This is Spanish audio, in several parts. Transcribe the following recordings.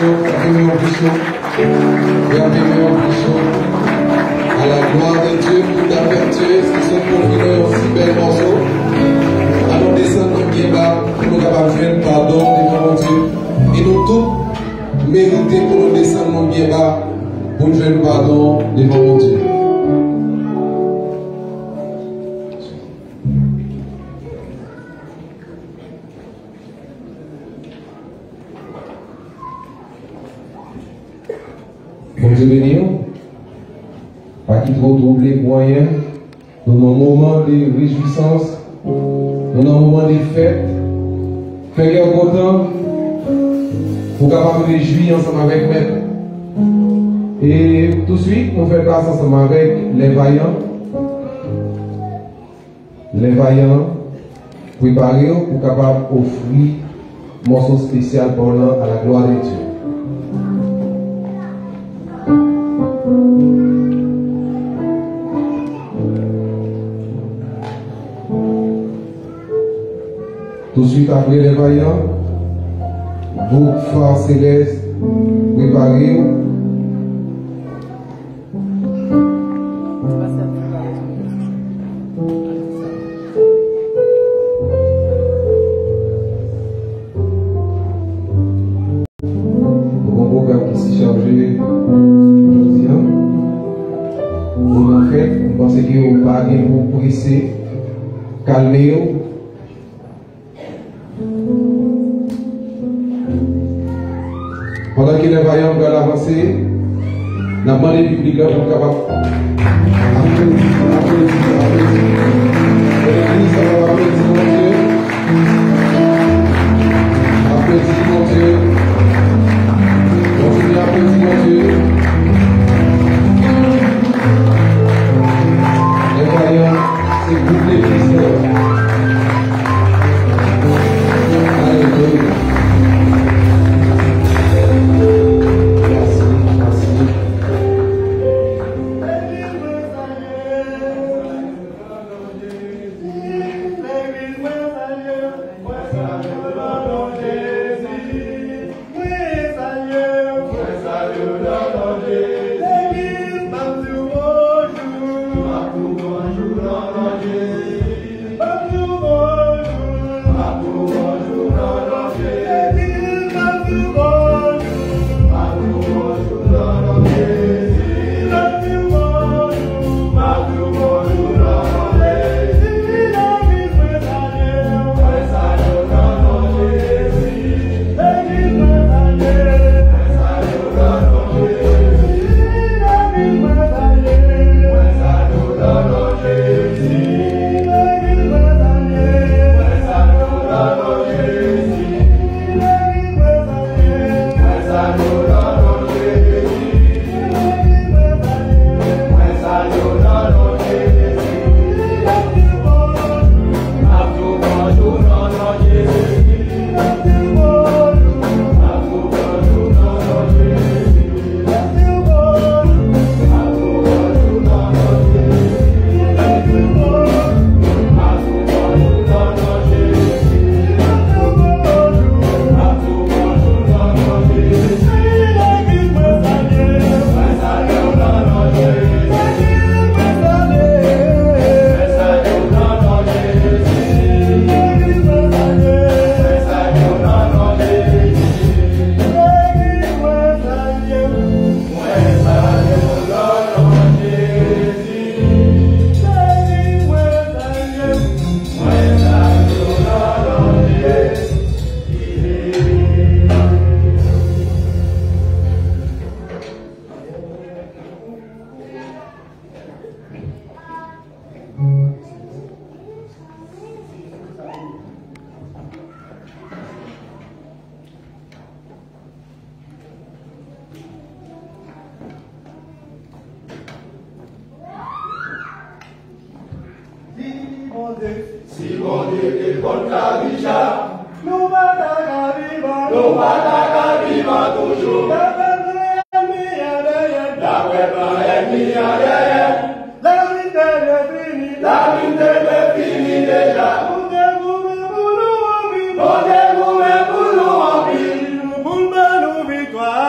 À la gloire de Dieu, pour d'aperture, si c'est pour finir un si bel morceau, à nous descendre bien bas, pour nous capables de faire pardon devant Dieu. Et nous tous mériter pour nous descendre bien bas, pour nous faire pardon devant Dieu. Bon Dieu béni, pas qu'il trop troublé moyen, dans un moment de réjouissance, dans un moment de fête, fait qu'il est content pour capable de réjouir ensemble avec Maître. Et tout de suite, nous faisons place ensemble avec les vaillants. Les vaillants préparés pour capable offrir un morceau spécial pendant à la gloire de Dieu. Tout de suite après les vaillants, groupe Phare Céleste, préparez. Bon programme qui s'est chargé aujourd'hui. En fait, je pense que vous parlez pour presser, calmer. Pendant que les vaillants veulent avancer, la demande du public là pour capable. Applaudissez mon Dieu. Continuez à applaudir mon Dieu. Les vaillants, c'est groupe l'église. Alléluia. Si bon Dieu est bon Kabisha, nous bataka vivant toujours. D'après plan ennemi en derrière, la vie est finie déjà. Mon Dieu, Mon Dieu, pour nous en vie. pour nous victoire.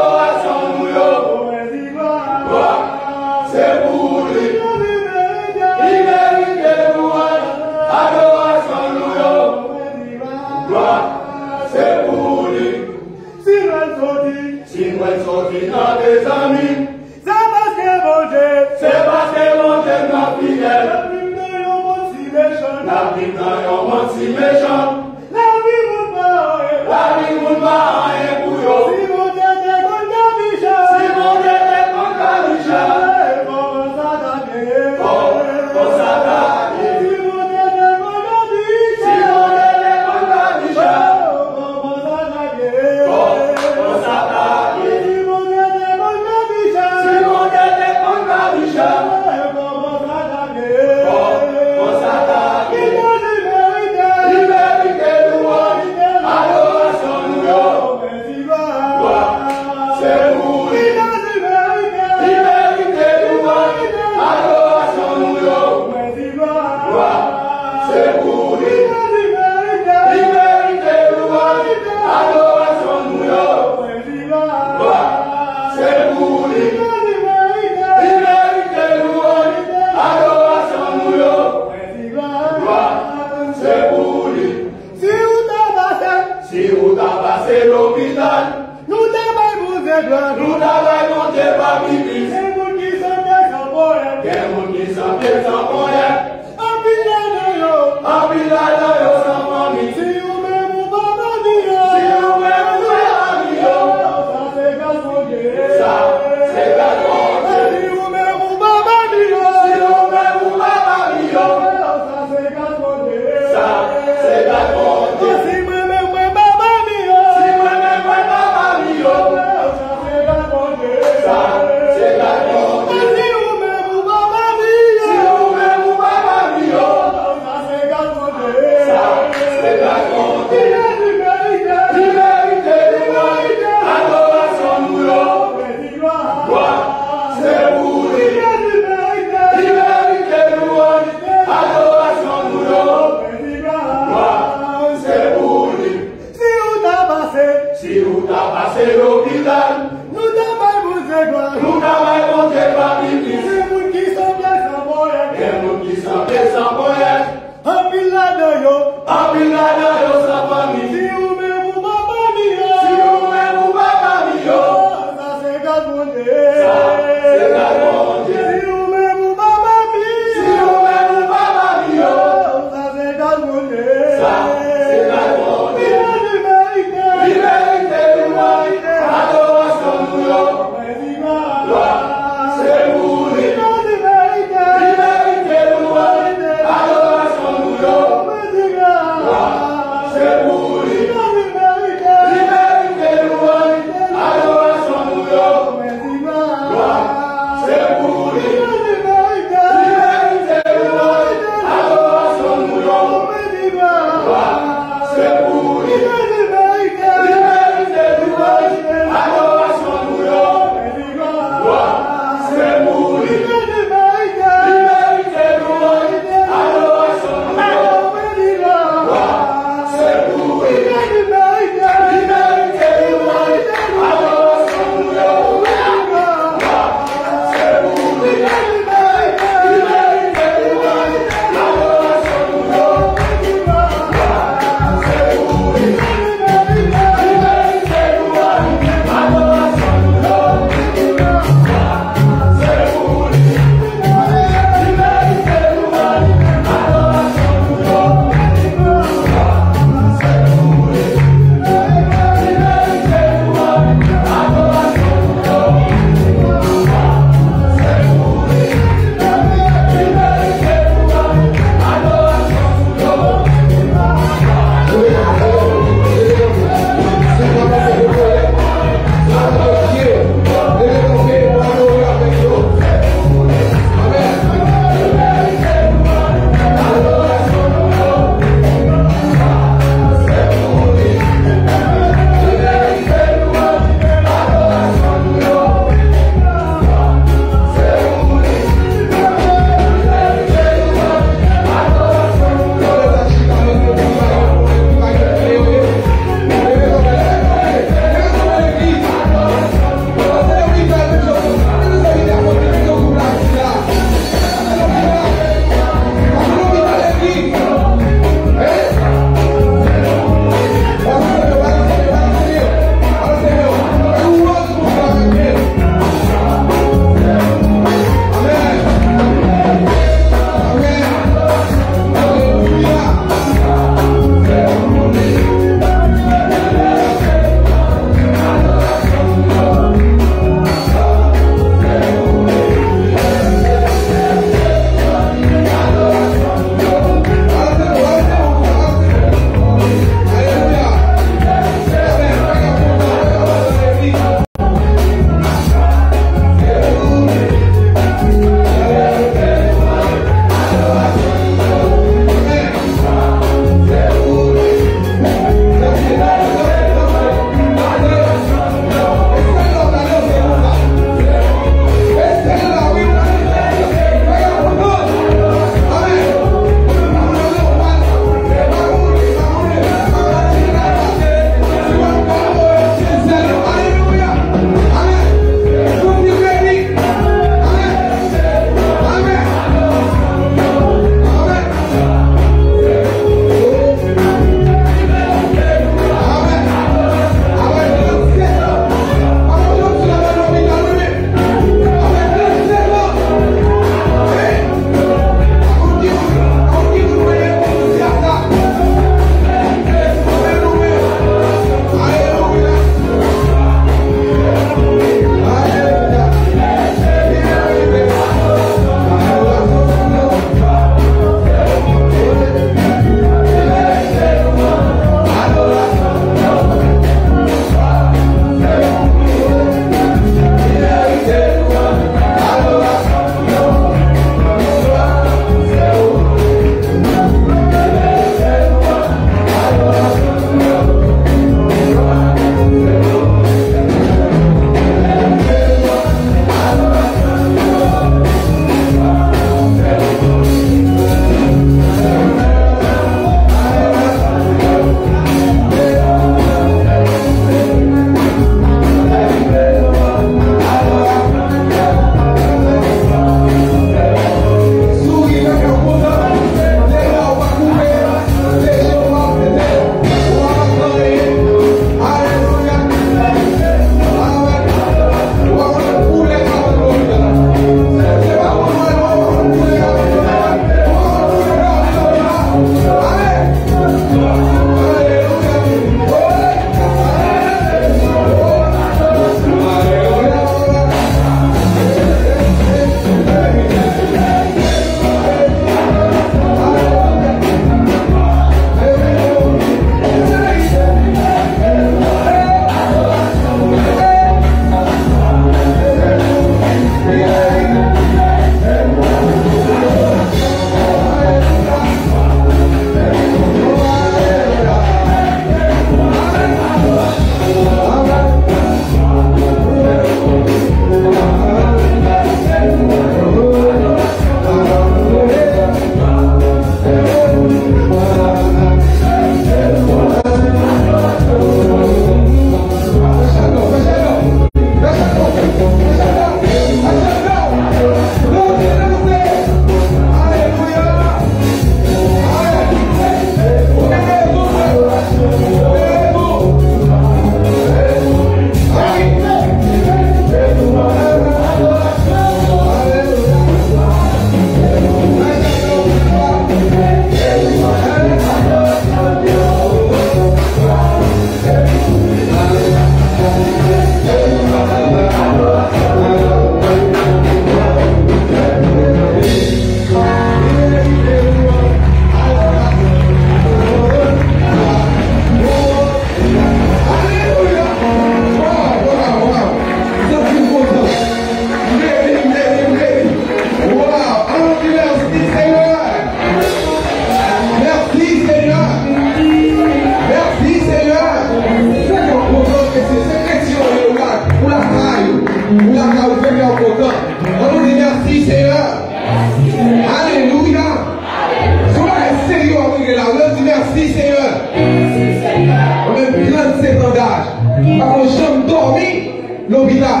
l'hôpital.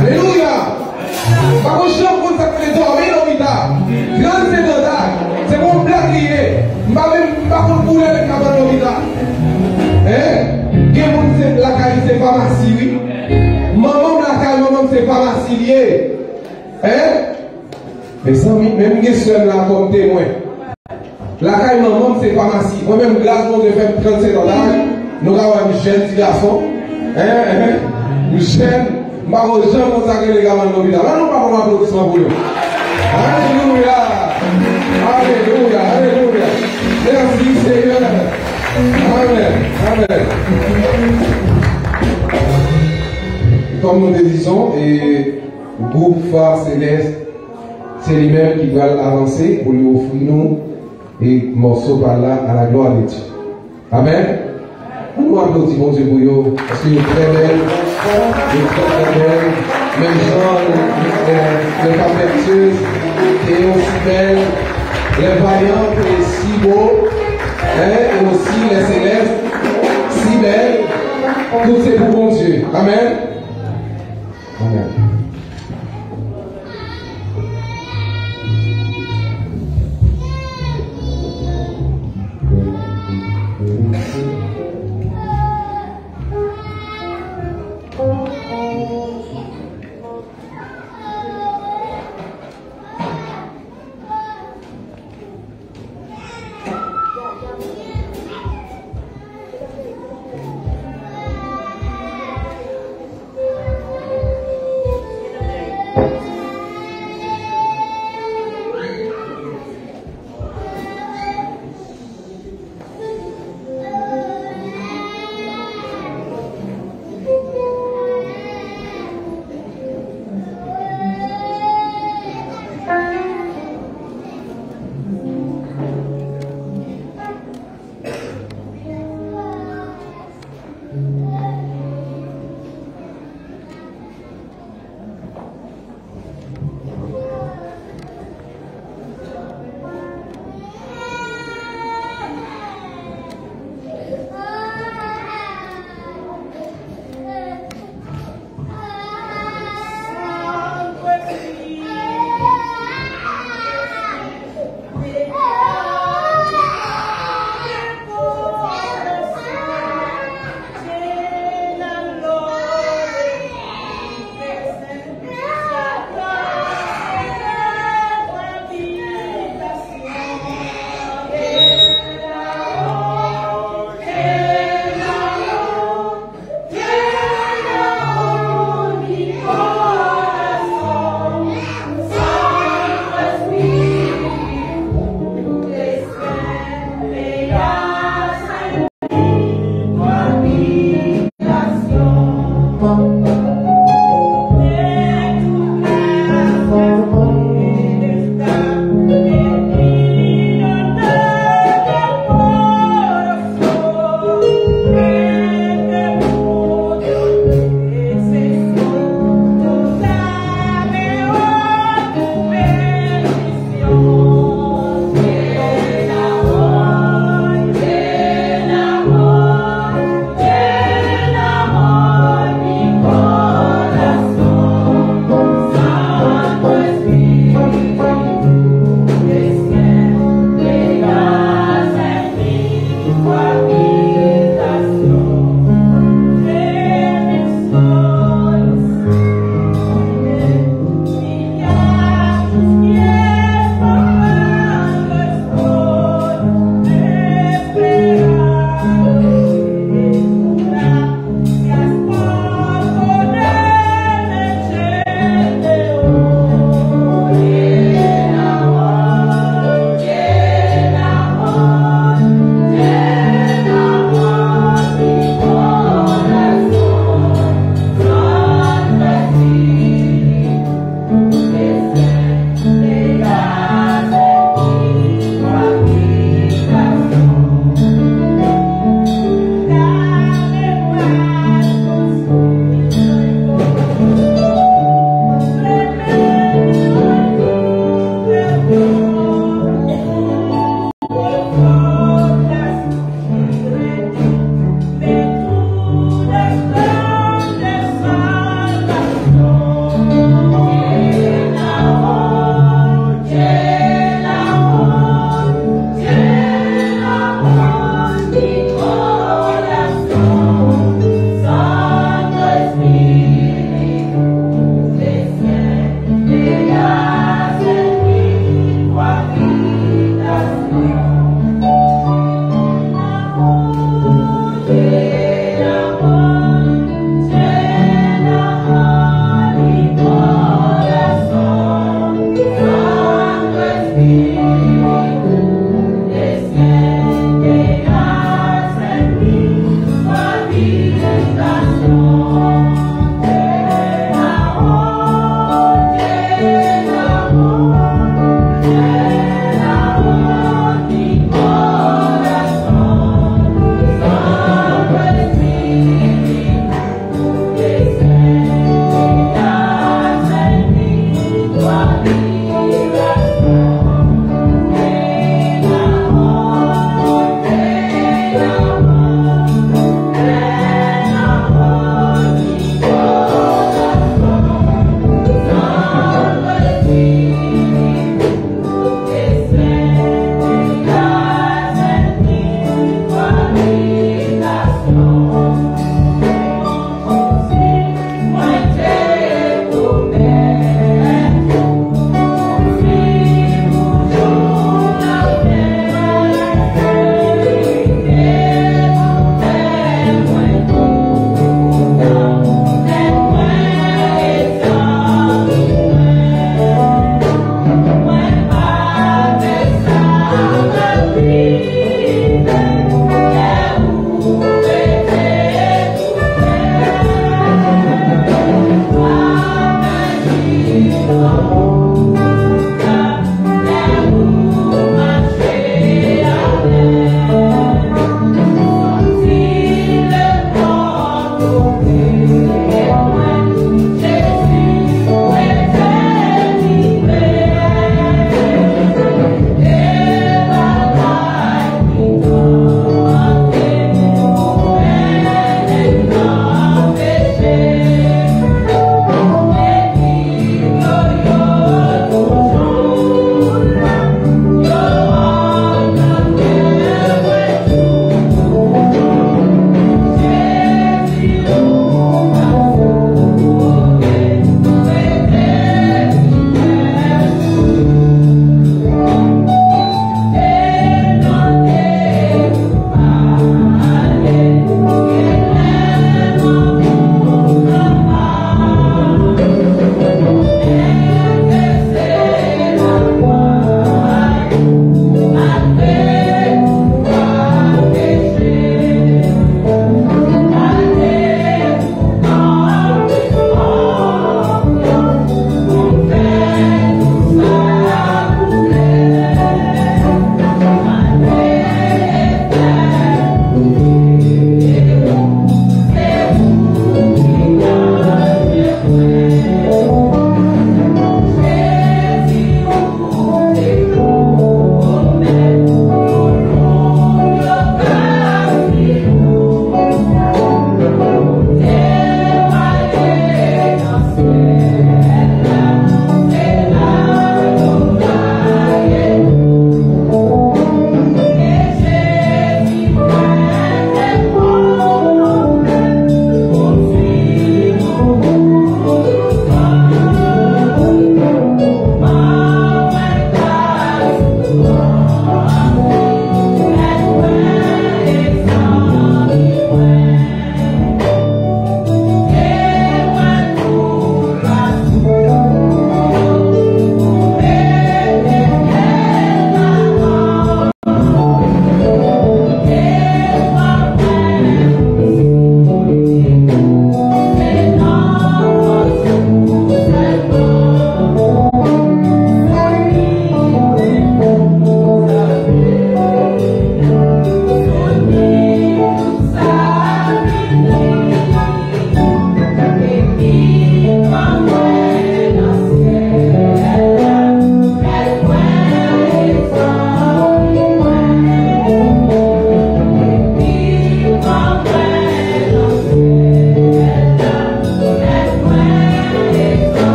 Alléluia. Par contre, je suis en train de dormir dans l'hôpital. Grande sédentaire. C'est mon blague lié. Je ne vais pas couler avec la bonne l'hôpital. Hein? La caille, c'est pharmacie, oui. Maman, la caille, maman, c'est pharmacie lié. Hein? Mais ça, même question là comme témoin. La caille, maman, c'est pharmacie. Moi-même, glace, moi, je fais 37 ans d'âge. Nous avons un jeune petit garçon. Hein? Un jeune. Je ne vais jamais consacrer les gamins de l'hôpital. Là, nous ne pouvons pas applaudissement pour eux. Alléluia. Alléluia. Alléluia. Merci, Seigneur. Amen. Amen. Comme nous le disons, et le groupe Phare Céleste, c'est lui-même qui va avancer pour lui offrir nous et morceau par là à la gloire de Dieu. Amen. On nous applaudit, mon Dieu, pour vous, parce qu'il est très belle, il est très belle, même genre, les perfectueuses, et aussi belle, les vaillantes et si beaux, et aussi les célestes, si belles, tout c'est pour mon Dieu. Amen. Amen.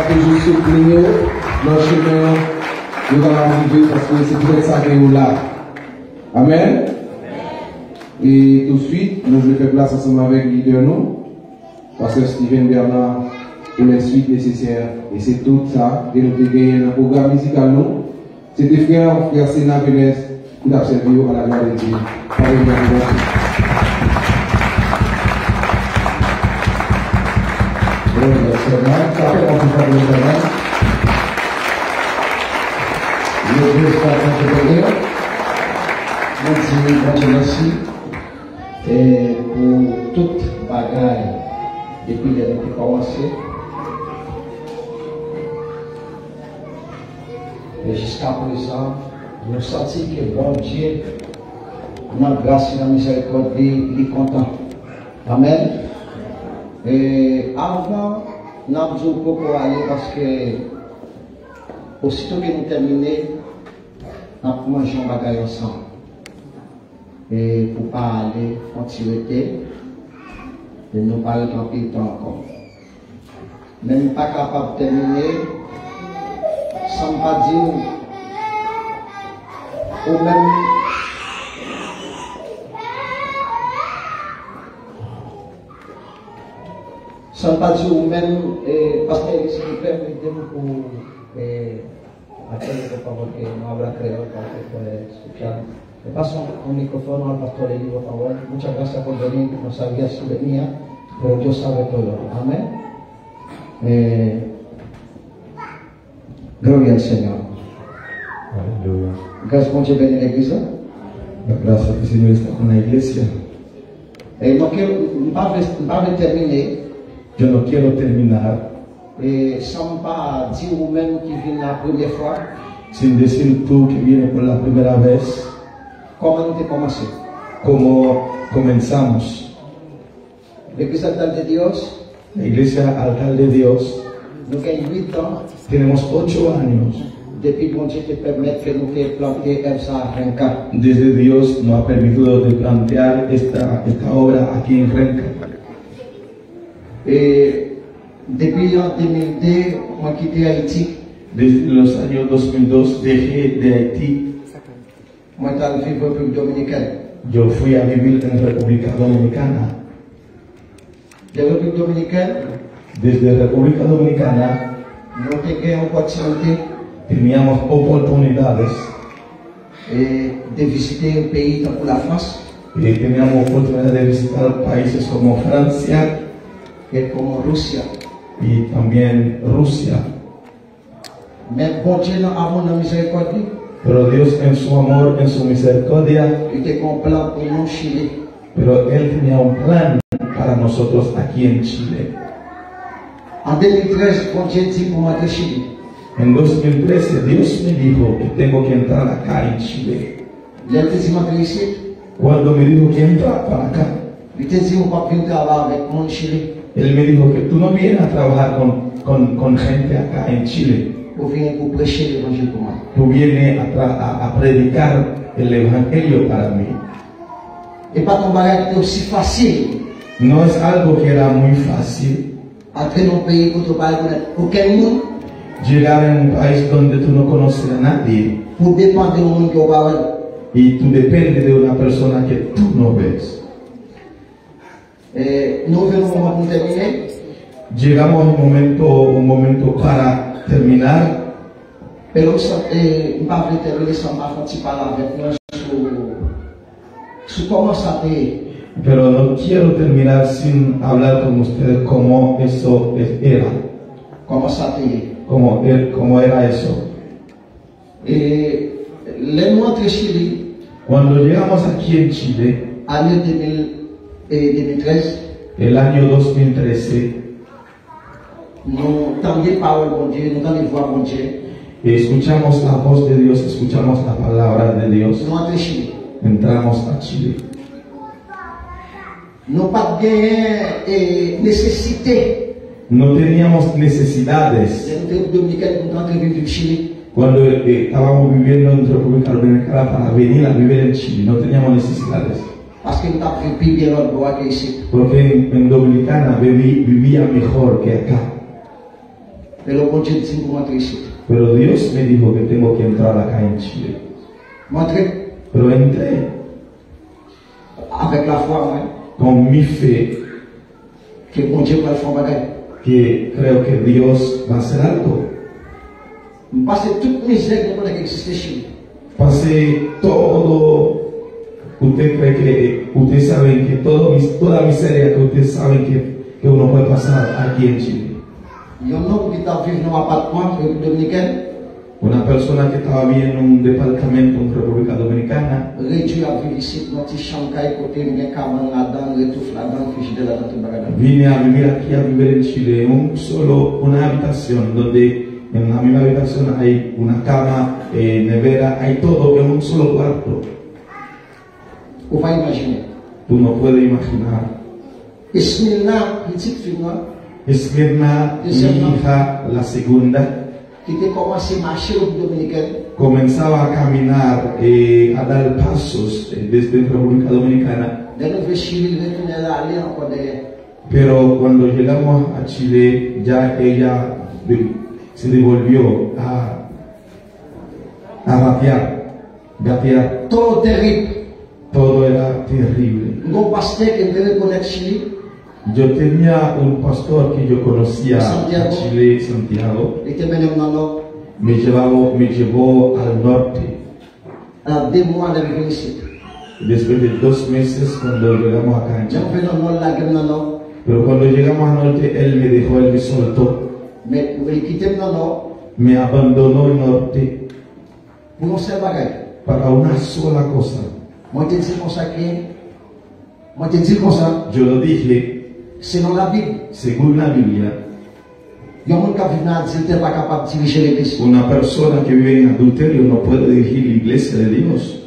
toujours soutenir dans le chemin nous allons arriver parce que c'est peut-être ça qui est là. Amen. Et tout de suite, nous allons faire place ensemble avec le leader nous, parce que Steven Bernard pour les suites nécessaires. Et c'est tout ça que nous avons gagné dans le programme musical nous. C'est des frères Sénat Vénès qui ont servi à la gloire de Dieu. Merci et pour toute bagaille depuis que j'ai commencé et jusqu'à présent nous sentons que bon Dieu notre grâce et la miséricorde il est content. Amen. Et avant nous avons dit pour aller parce que aussitôt que nous terminons nous avons mangé un bagaille ensemble. Et pour ne pas aller continuer et nous pas le temps encore. Même pas capable de terminer sans pas dire ou même sans pas dire ou même parce que si vous permettez-nous pour attendre la parole que nous avons créée pour spécial. Passo un microfono al pastore Livio, por favor. Muchas gracias por venir, no sabía si venía, pero Dios sabe todo. Amén. Gloria al Señor. Aleluya. Gracias por venir a la iglesia. Gracias que el Señor está con la iglesia. No quiero terminar. Yo no quiero terminar sans pas dire vous-même qui vient la première fois. sin decir tú que vienes por la primera vez. ¿Cómo te comencé? Como comenzamos. La iglesia altar de Dios. La iglesia altar de Dios. Nous avons 8 ans. Tenemos 8 años. Depuis que Dieu te permet que nous te planter esa Renca. Desde Dios nos ha permitido de plantear esta obra aquí en Renca. Depuis l'an 2002, moi quitté Haïti. Desde los años 2002 dejé de Haití. Moi j'étais en République Dominicaine. Yo fui a vivir en República Dominicana. De République Dominicaine. Desde República Dominicana. Nous avons une opportunité. Teníamos oportunidades de visitar un pays como la France. Y teníamos oportunidad de visitar países como Francia y como Rusia. Y también Rusia. Pero Dios en su amor, en su misericordia, pero Él tenía un plan para nosotros aquí en Chile. En 2013 Dios me dijo que tengo que entrar acá en Chile. Cuando me dijo que entra para acá, Él me dijo que tú no vienes a trabajar con gente acá en Chile. Tú vienes a predicar el evangelio para mí. No es algo que era muy fácil. Llegar a un país donde tú no conoces a nadie y tú dependes de una persona que tú no ves. Llegamos a un momento para terminar. Pero Pero no quiero terminar sin hablar con ustedes cómo eso era. Cómo era eso. Cuando llegamos aquí en Chile, el año 2013, escuchamos la voz de Dios, escuchamos la palabra de Dios. Entramos a Chile. No teníamos necesidades. Cuando estábamos viviendo en República Dominicana para venir a vivir en Chile, no teníamos necesidades. Porque en Dominicana vivía mejor que acá. Pero Dios me dijo que tengo que entrar acá en Chile. Pero entré con mi fe que creo que Dios va a hacer algo. Pasé todo. Ustedes saben que toda miseria que ustedes saben que uno puede pasar aquí en Chile. Una persona que estaba viviendo en un departamento en República Dominicana vine a vivir aquí, a vivir en Chile, en una habitación donde en la misma habitación hay una cama, nevera, hay todo en un solo cuarto. Tú no puedes imaginar. Esmirna, mi hija, la segunda, comenzaba a caminar, a dar pasos desde República Dominicana. Pero cuando llegamos a Chile, ya ella se devolvió a gatear. Todo terrible. Todo era terrible. Yo tenía un pastor que yo conocía en Chile, Santiago. Me llevó al norte. Después de 2 meses cuando llegamos acá en Chile. Pero cuando llegamos al norte, él me dejó, él me soltó. Me abandonó el norte para una sola cosa. Yo lo dije, según la Biblia, una persona que vive en adulterio no puede dirigir la iglesia de Dios.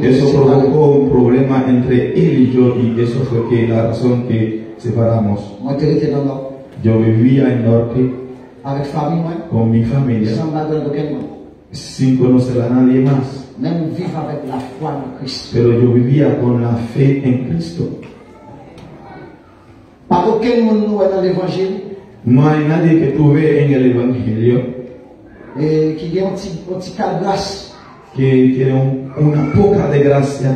Eso provocó un problema entre él y yo, y eso fue la razón que separamos. Yo vivía en norte con mi familia, sin conocer a nadie más. Pero yo vivía con la fe en Cristo. No hay nadie que tú veas en el Evangelio que tiene una poca de gracia.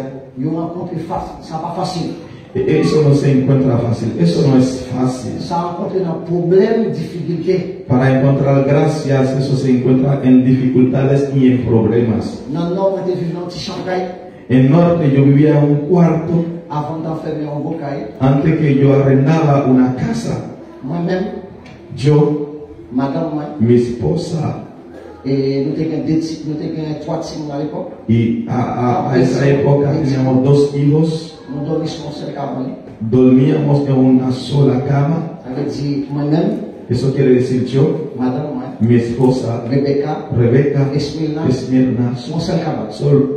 Eso no se encuentra fácil, eso no es fácil. Para encontrar gracias, eso se encuentra en dificultades y en problemas. En norte yo vivía en un cuarto antes que yo arrendaba una casa. Yo, mi esposa, y a esa época teníamos 2 hijos. Dormíamos en una sola cama. Eso quiere decir yo, mi esposa, Rebeca, Esmirna,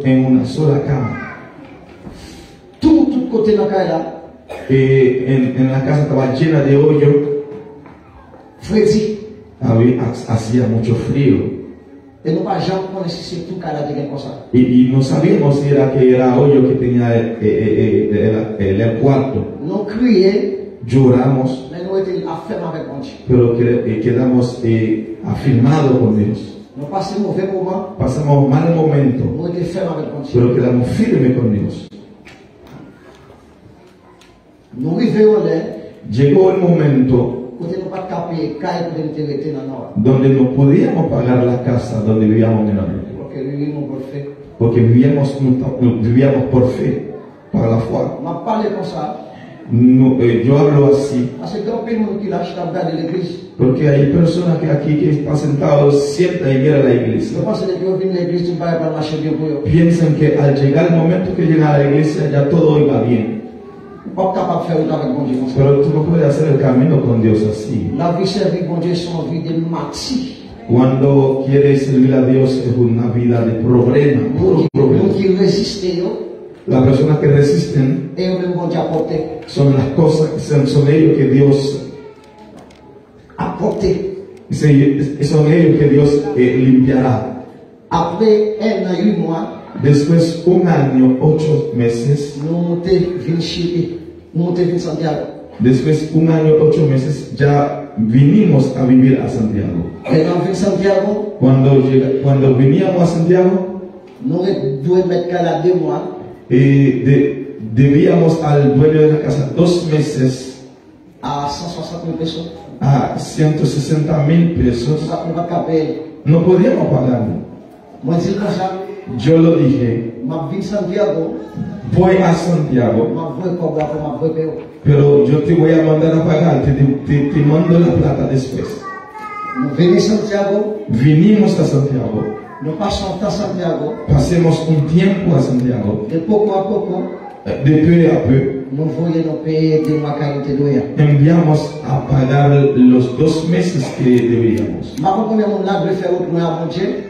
en una sola cama. En la casa estaba llena de hoyo. Hacía mucho frío. Y no sabíamos si era hoyo que tenía el cuarto. Lloramos, pero quedamos afirmados con Dios. Pasamos mal momento, pero quedamos firmes con Dios. Llegó el momento donde no podíamos pagar la casa donde vivíamos en el norte. Porque vivíamos por fe, para la foi. No, yo hablo así porque hay personas que aquí que están sentados, sientan y miran la iglesia. Piensan que al llegar el momento que llega a la iglesia ya todo iba bien. Pero tú no puedes hacer el camino con Dios así. Cuando quieres servir a Dios es una vida de problema, puro problema. Las personas que resisten son las cosas, son ellos que Dios aporte. Son ellos que Dios limpiará. Después 1 año, 8 meses. Después 1 año, 8 meses ya vinimos a vivir a Santiago. Cuando veníamos a Santiago, debíamos al dueño de la casa 2 meses a 160.000 pesos. A 160.000 pesos. No podíamos pagarlo. Yo lo dije. Voy a Santiago. Pero yo te voy a mandar a pagar. Te mando la plata después. Vinimos a Santiago. Pasemos un tiempo a Santiago. De peu a peu. Enviamos a pagar los 2 meses que debíamos.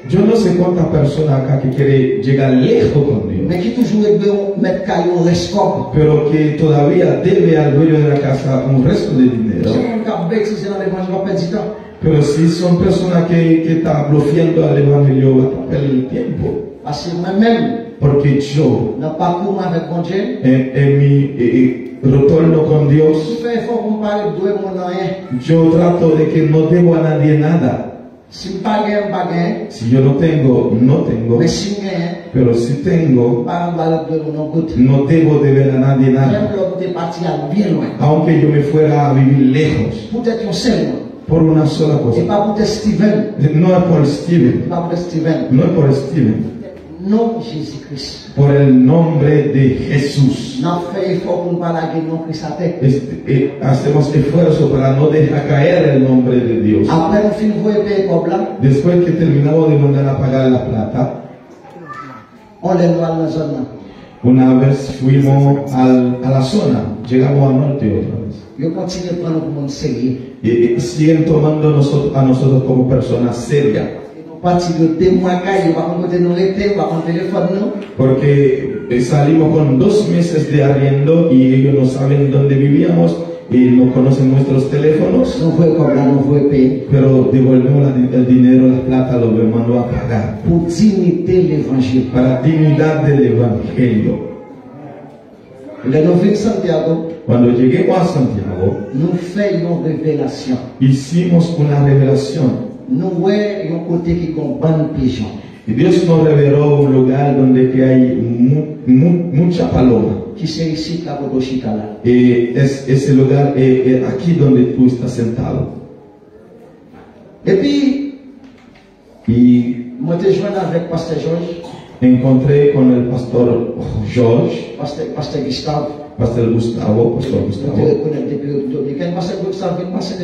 Yo no sé cuántas personas acá que quieren llegar lejos con Dios, pero que todavía debe al dueño de la casa un resto de dinero. Pero si son personas que están bloqueando al evangelio, va a perder el tiempo. Porque yo, en mi retorno con Dios, yo trato de que no debo a nadie nada. Si yo no tengo, no tengo. Pero si tengo, no debo deber a nadie nada. Aunque yo me fuera a vivir lejos. Por una sola cosa. No es por Steven. No es por Steven. Por el nombre de Jesús. Hacemos esfuerzo para no dejar caer el nombre de Dios. Después que terminamos de mandar a pagar la plata, una vez fuimos a la zona, llegamos al norte otra vez. Y siguen tomando a nosotros como personas serias. Porque salimos con 2 meses de arriendo y ellos no saben dónde vivíamos y no conocen nuestros teléfonos. Pero devolvemos el dinero, la plata, lo mandó a pagar. Para dignidad del evangelio. Cuando lleguemos a Santiago, hicimos una revelación. Y Dios nos reveló un lugar donde que hay mucha paloma. Ese lugar es aquí donde tú estás sentado. Y encontré con el pastor George, pastor Gustavo.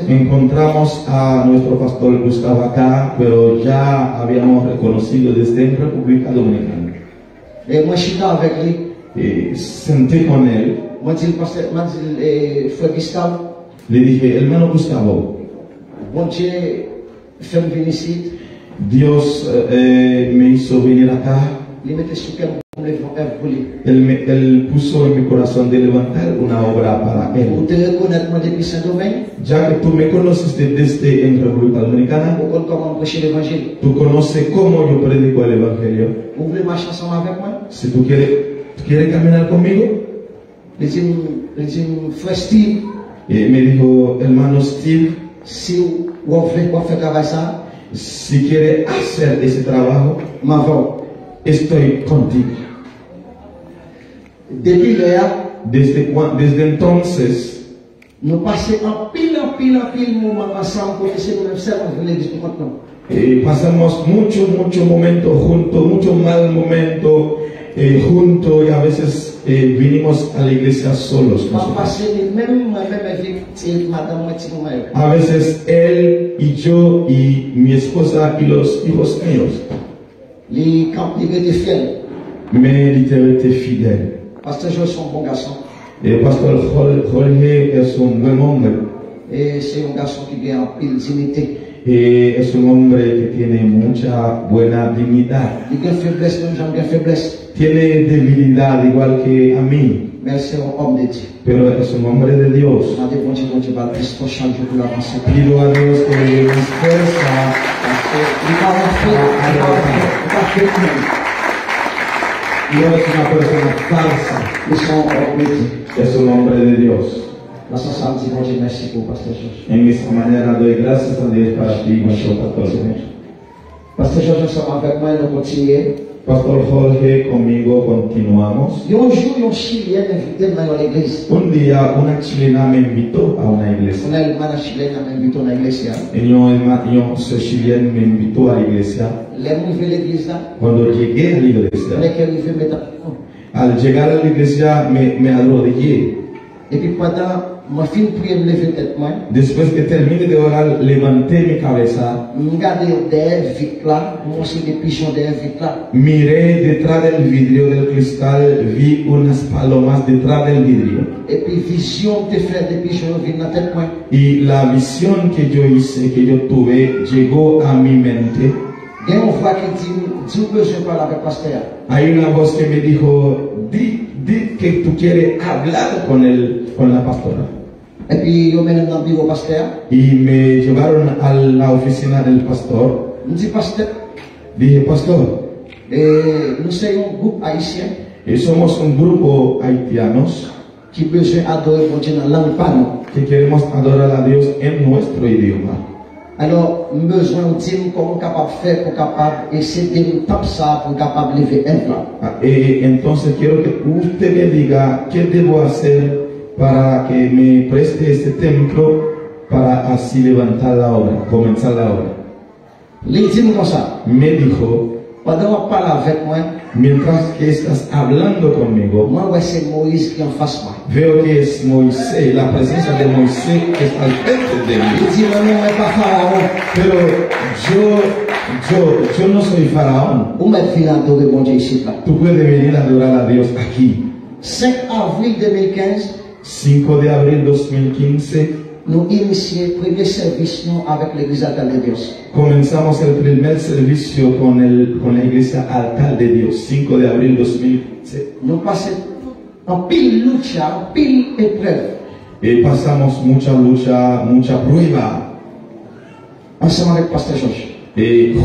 Encontramos a nuestro pastor Gustavo acá, pero ya habíamos reconocido desde en República Dominicana. Senté con él. Le dije, hermano Gustavo, Dios me hizo venir acá. Él puso en mi corazón de levantar una obra para él. Ya que tú me conoces desde en República Dominicana, tú conoces cómo yo predico el evangelio. Si tú quieres caminar conmigo, me dijo, hermano Steve, si quiere hacer ese trabajo, estoy contigo. Desde entonces, pasamos muchos momentos juntos, muchos mal momentos juntos, y a veces vinimos a la iglesia solos. A veces él y yo y mi esposa y los hijos míos. Mais il était fidèle. Pasteur Georges est un bon garçon. Et Pasteur Jorge es un buen hombre. Et c'est un garçon qui a une dignité. Y es un hombre que tiene mucha buena dignidad. Tiene debilidad igual que a mí. Pero es un hombre de Dios. Pido a Dios que le dé fuerza. No es una persona falsa. Es un hombre de Dios. En esta manera doy gracias a Dios para ti, nuestro pastor. Pastor George ensemble avec moi, nous continuons. Pastor Jorge, conmigo continuamos. Il y a un jour, un Chilien invité dans l'église. Un día una chilena me invitó a una iglesia. Una hermana chilena me invitó a la iglesia. Ese chileno me invitó a la iglesia. Cuando llegué a la iglesia, al llegar a la iglesia me arrodillé. Et puis pendant ma fin prière, me lever tête moi. Después que terminé de orar, levanté mi cabeza. Miré detrás del vidrio del cristal, vi unas palomas detrás del vidrio. Et puis vision te fait depuis je viens dans tête moi. Y la visión que yo hice, que yo tuve, llegó a mi mente. Hay una voz que me dijo, di que tú quieres hablar con la pastora. Y me llevaron a la oficina del pastor. Dije, pastor, somos un grupo haitianos que queremos adorar a Dios en nuestro idioma. Alors, besoin de dire comment capable faire pour capable essayer de taper ça pour capable lever un plan. Entonces quiero que usted me diga qué debo hacer para que me preste este templo para así levantar la obra, comenzar la obra. Me dijo, pendant parle avec moi, mientras que estás hablando conmigo, moi c'est Moïse qui en face moi. Veo que es Moisés, la presencia de Moisés que está al frente de mí. Pero yo no soy faraón. Tú puedes venir a adorar a Dios aquí. 5 avril 2015, 5 de abril 2015, nous inicions le premier service avec l'église Altar de Dios. Comenzamos el primer servicio con la iglesia Altar de Dios, 5 de abril 2015. Nous passons en pile lucha, en pile épreuve. Pasamos mucha lucha, mucha prueba. Ensemble avec Pasteur George.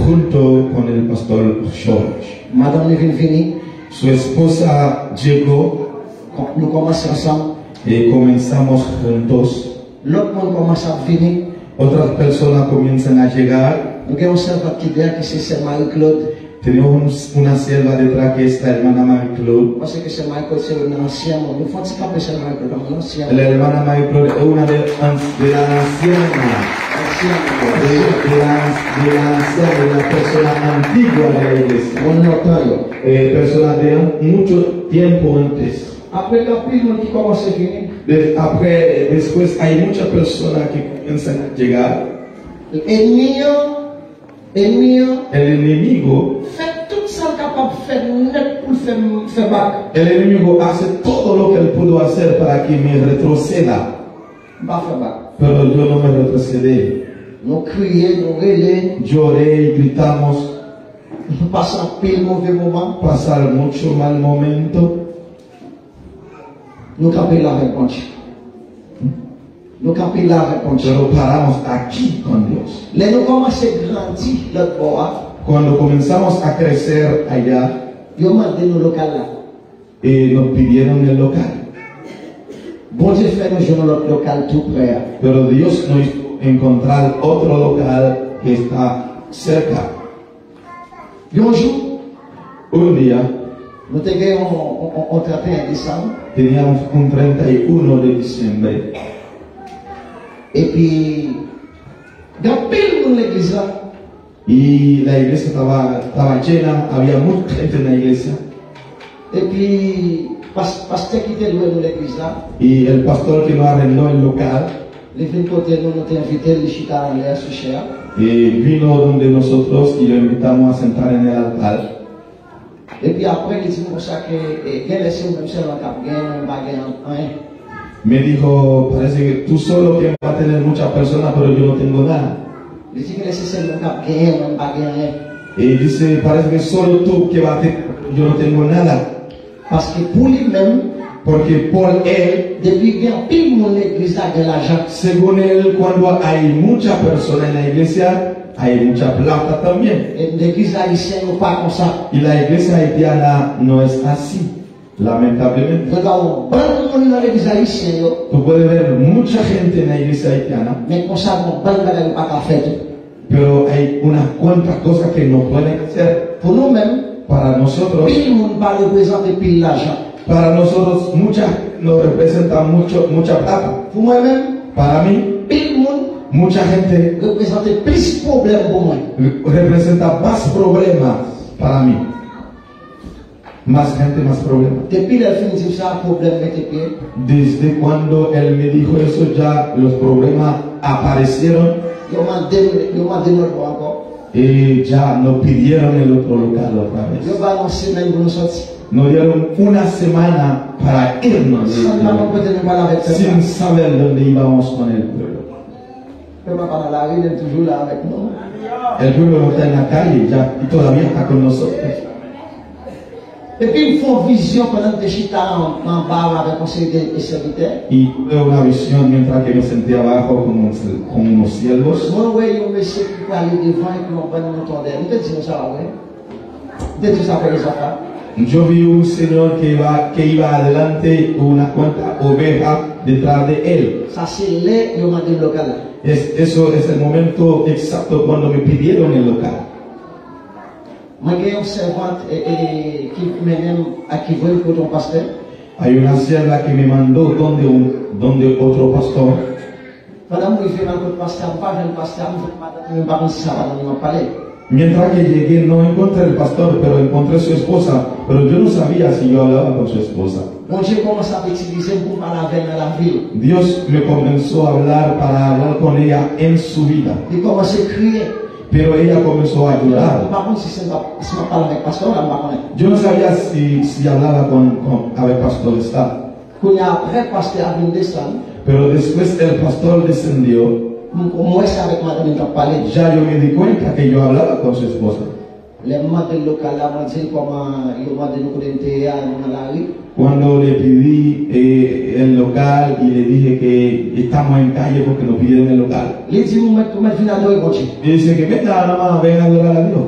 Junto con el pastor George. Madame Vini, su esposa llegó. Nous commençons ensemble. Comenzamos juntos. L'autre monde commence à venir. Otras personas comienzan a llegar. Nous avons un serveur qui vient, qui c'est Marie-Claude. Tenemos una sierva detrás que es la hermana Marie-Claude. Parce que c'est Marie-Claude, c'est une ancienne. Nous faut pas penser à Marie-Claude, une ancienne. La hermana Marie-Claude es una de las ancianas. De la persona antigua de la iglesia. Personas de mucho tiempo antes. Después hay muchas personas que comienzan a llegar. El enemigo el enemigo hace todo lo que él pudo hacer para que me retroceda. Pero yo no me retrocedí. Lloré y gritamos. Pasar mucho mal momento. Pero paramos aquí con Dios. Cuando comenzamos a crecer allá, nos pidieron el local. Pero Dios nos hizo encontrar otro local que está cerca. Un día, teníamos un 31 de diciembre. Y la iglesia estaba llena, había mucha gente en la iglesia. Y el pastor que nos arrendó el local vino donde nosotros y lo invitamos a sentar en el altar. Me dijo, parece que tú solo que vas a tener muchas personas, pero yo no tengo nada. Y dice, parece que solo tú que vas a tener, yo no tengo nada. Porque por él, según él, cuando hay muchas personas en la iglesia, hay mucha plata también. Y la iglesia haitiana no es así. Lamentablemente, Regarde, beaucoup de dans l'église haïtienne, tú puedes ver mucha gente en la iglesia haitiana, mais comme ça, on ne peut pas faire. pero hay unas cuantas cosas que no pueden hacer. Pour nous-mêmes, Para nosotros, tout le monde va représenter pile l'argent. para nosotros nos representa mucha plata. Pour moi-même, Para mí, pile le monde mucha gente représente plus de problèmes pour moi. representa más problemas para mí. Más gente, más problemas. Depuis la fin de ça, problème était pieds. Desde cuando él me dijo eso, ya los problemas aparecieron Yo m'en demande encore. y ya nos pidieron el otro local otra Yo vez. vais annoncer dans une sortie. Nos dieron una semana para irnos de Sans este pas lugar, peut-être parler avec sin personne. saber dónde íbamos con el pueblo. Je ne vais pas dans la rue, il est toujours là avec nous. El pueblo no está en la calle ya y todavía está con nosotros. Et puis, ils font vision pendant que je suis en bas avec un conseil de serviteurs. Y tuve una visión mientras que me sentía abajo con unos siervos. Moi, oui, un monsieur qui peut aller devant et qui m'en prend mon temps d'air. Vous dites ça, oui. Vous dites ça pour les enfants. Yo vi un señor que iba adelante con una cuanta oveja detrás de él. Ça, c'est là, ils m'ont dit le local. Eso es el momento exacto cuando me pidieron el local. Moi, j'ai une servante qui m'aime à qui veut pour ton pasteur. Hay una sierva que me mandó donde otro pastor. Pendant que je vais dans le pasteur, je ne pasteur, je ne sais pas si ça va dans le palais. Mientras que llegué no encontré el pastor, pero encontré su esposa. Pero yo no sabía si yo hablaba con su esposa. Bon Dieu commence à utiliser pour parler avec dans la ville. Dios me comenzó a hablar para hablar con ella en su vida. Il commence à crier. Pero ella comenzó a llorar. Par contre, si je parle avec le pasteur, je ne vais pas connaître. Yo no sabía si hablaba a ver, pastor está. Quand il y a après, le pasteur a venu descendre. Pero después el pastor descendió. Moi, c'est avec madame qui a parlé. Ya yo me di cuenta que yo hablaba con su esposa. Les membres du local, là, moi, je dis comment ils m'ont dit nous dans la rue. Cuando le pedí el local y le dije que estamos en calle porque nos pidieron el local. Il dit, vous mettez une adorer mon Dieu. Y dice que venga nada más, ven a adorar a Dios.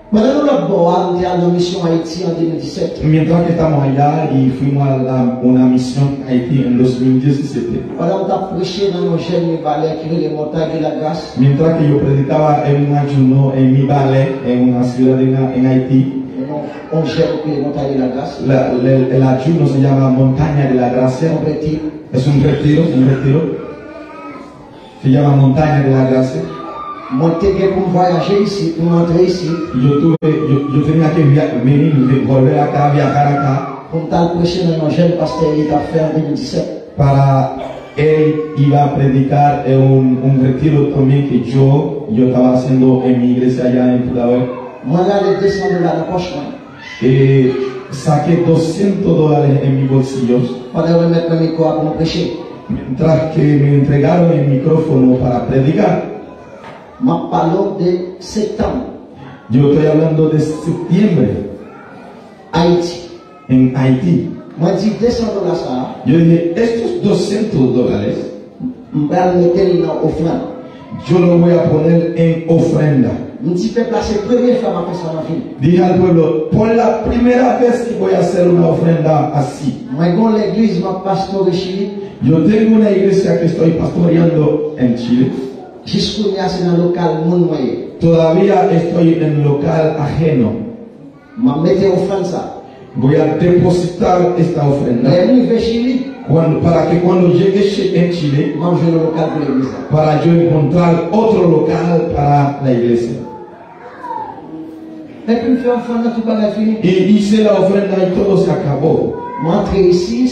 Pendant que nous avons été en mission à Haïti en 2017, Mientras que estamos allá y fuimos a una misión a Haití en 2017. pendant que nous avons prêché dans nos jeunes valets qui sont les montagnes de la grâce, Mientras que yo predicaba en un ayuno en mi valle, en una ciudad en Haití, on gère les montagnes de la grâce, el ayuno se llama Montaña de la Gracia. on retire. Es un retiro. Se llama Montaña de la Gracia. Monter pour voyager ici, pour rentrer ici, Yo tenía que venir, volver acá, viajar acá, pour nous prêcher dans nos jeunes pasteurs qui a fait en 2017. para él iba a predicar en un retiro también que yo estaba haciendo en mi iglesia allá en Pudahuel. Moi, là, les 200 $ dans la poche, Saqué $200 en mis bolsillos, pendant que je mettre mes micro pour nous prêcher. mientras que me entregaron el micrófono para predicar. Je parle de septembre, Yo estoy hablando de septiembre Haïti. en Haití. Moi, je dis 200 $ ça, Yo dije, estos $200 je vais le mettre dans l'offrande. yo lo voy a poner en ofrenda. Je dis, je vais placer la première fois ma personne en ville. Dije al pueblo, por la primera vez que voy a hacer una ofrenda así. Moi, dans l'église, ma pasteur de Chili, Yo tengo una iglesia que estoy pastoreando en Chile. jusqu'au là, c'est dans le local, mon moyen. Todavía estoy en local ajeno. Je vais mettre l'offrande ça. Voy a depositar esta ofrenda Mais je vais Chili, para que cuando llegue en Chile, je vais le local pour l'église. para yo encontrar otro local para la iglesia. Et puis, je fais l'offrande, tout va fini. Y hice la ofrenda y todo se acabó. Je rentre ici,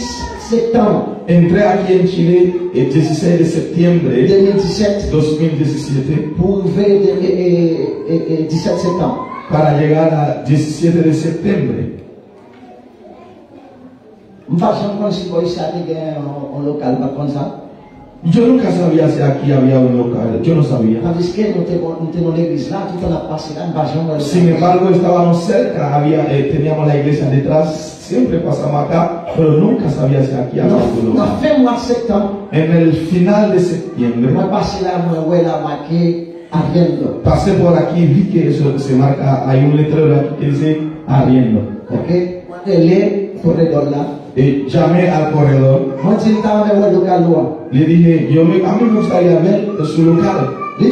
septembre Entré aquí en Chile el 16 de septiembre 2017, 2017 pour ouvrir le 17 septembre. para llegar a 17 de septiembre. Je ne sais pas si vous avez un local comme ça. Yo nunca sabía si aquí había un local, yo no sabía. Tandis que nous sommes dans l'église là, tout en a passé là, nous Sin embargo, estábamos cerca, teníamos la iglesia detrás, siempre pasamos acá, pero nunca sabía si aquí había un Dans local. fin mois de septembre, En el final de septiembre, je passe là, je la marqué arriendo. pasé por aquí, vi que eso se marca, hay un letrero aquí que dice arriendo. Ok? Y llamé al corredor. Le dije, a mí me gustaría ver su local. Me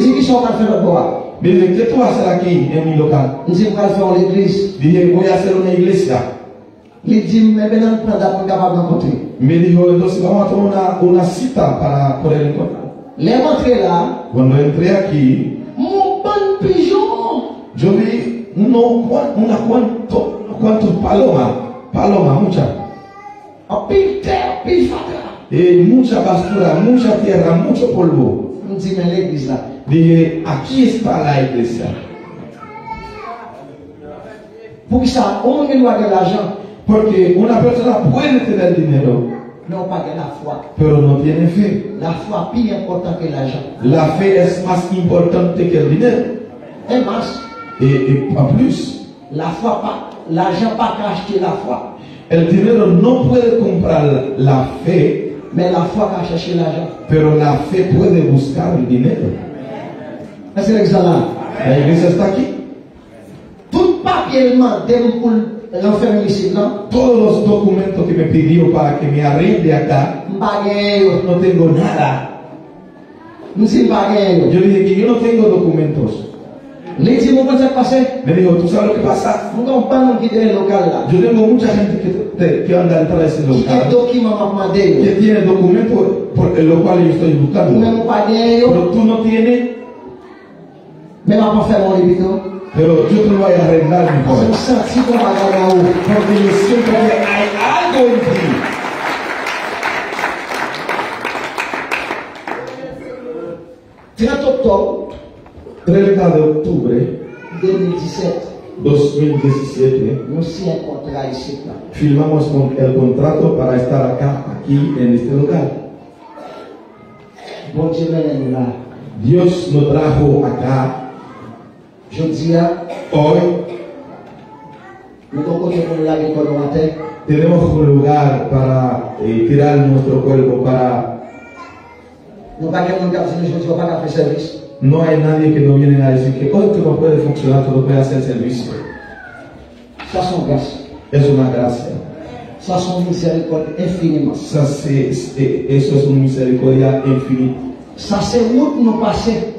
dije, ¿qué tú vas a hacer aquí en mi local? Dije, voy a hacer una iglesia. Me dijo, entonces vamos a tomar una cita para poder encontrar. Cuando entré aquí, yo vi unas cuantas palomas, muchas. Mucha basura, mucha tierra, mucho polvo. Dije, aquí está la iglesia. Porque una persona puede tener dinero, pero no tiene fe. La fe es más importante que el dinero. Y a plus, l'argent pas acheter la foi. El dinero no puede comprar la fe, Mais la foi va chercher l'argent. pero la fe puede buscar el dinero. Est-ce que l'examen? La iglesia está aquí. Tout papier demandé pour l'enfermer ici, non? Todos los documentos que me pidió para que me arregle acá, no tengo nada. Nous sommes pas Yo le dije que yo no tengo documentos. Les dit, vous pensez passer? Me dijo, ¿tú sabes lo que pasa? Nous n'avons pas nous quitter le local là. Yo tengo mucha gente que anda detrás de ese Qui est local, document m'a demandé? que tiene documentos por lo cual yo estoy Nous buscando. n'avons pas gagné, Pero tú no tienes, mais m'a pas fait mon libito. pero yo te lo voy a arrendar Parce que mejor. senti qu'on va gagner en haut. Porque yo siento que hay algo en ti. Octobre 30 de octubre 2017, 2017, nous signons un contrat ici là. firmamos el contrato para estar aquí en este lugar. Bon Dieu mène nous là. Dios nos trajo acá. Je dis, Hoy nous avons côté pour nous laver pour nous matin. tenemos un lugar para tirar nuestro cuerpo, para... Nous pas quelqu'un qui a dit, je ne vais pas faire service. No hay nadie que nos viene a decir que hoy tú no puedes funcionar, tú no puedes hacer servicio. Ça sont grâce. Es una gracia. Ça sont miséricorde infiniment. Eso es una misericordia infinita. Ça c'est route nous passer.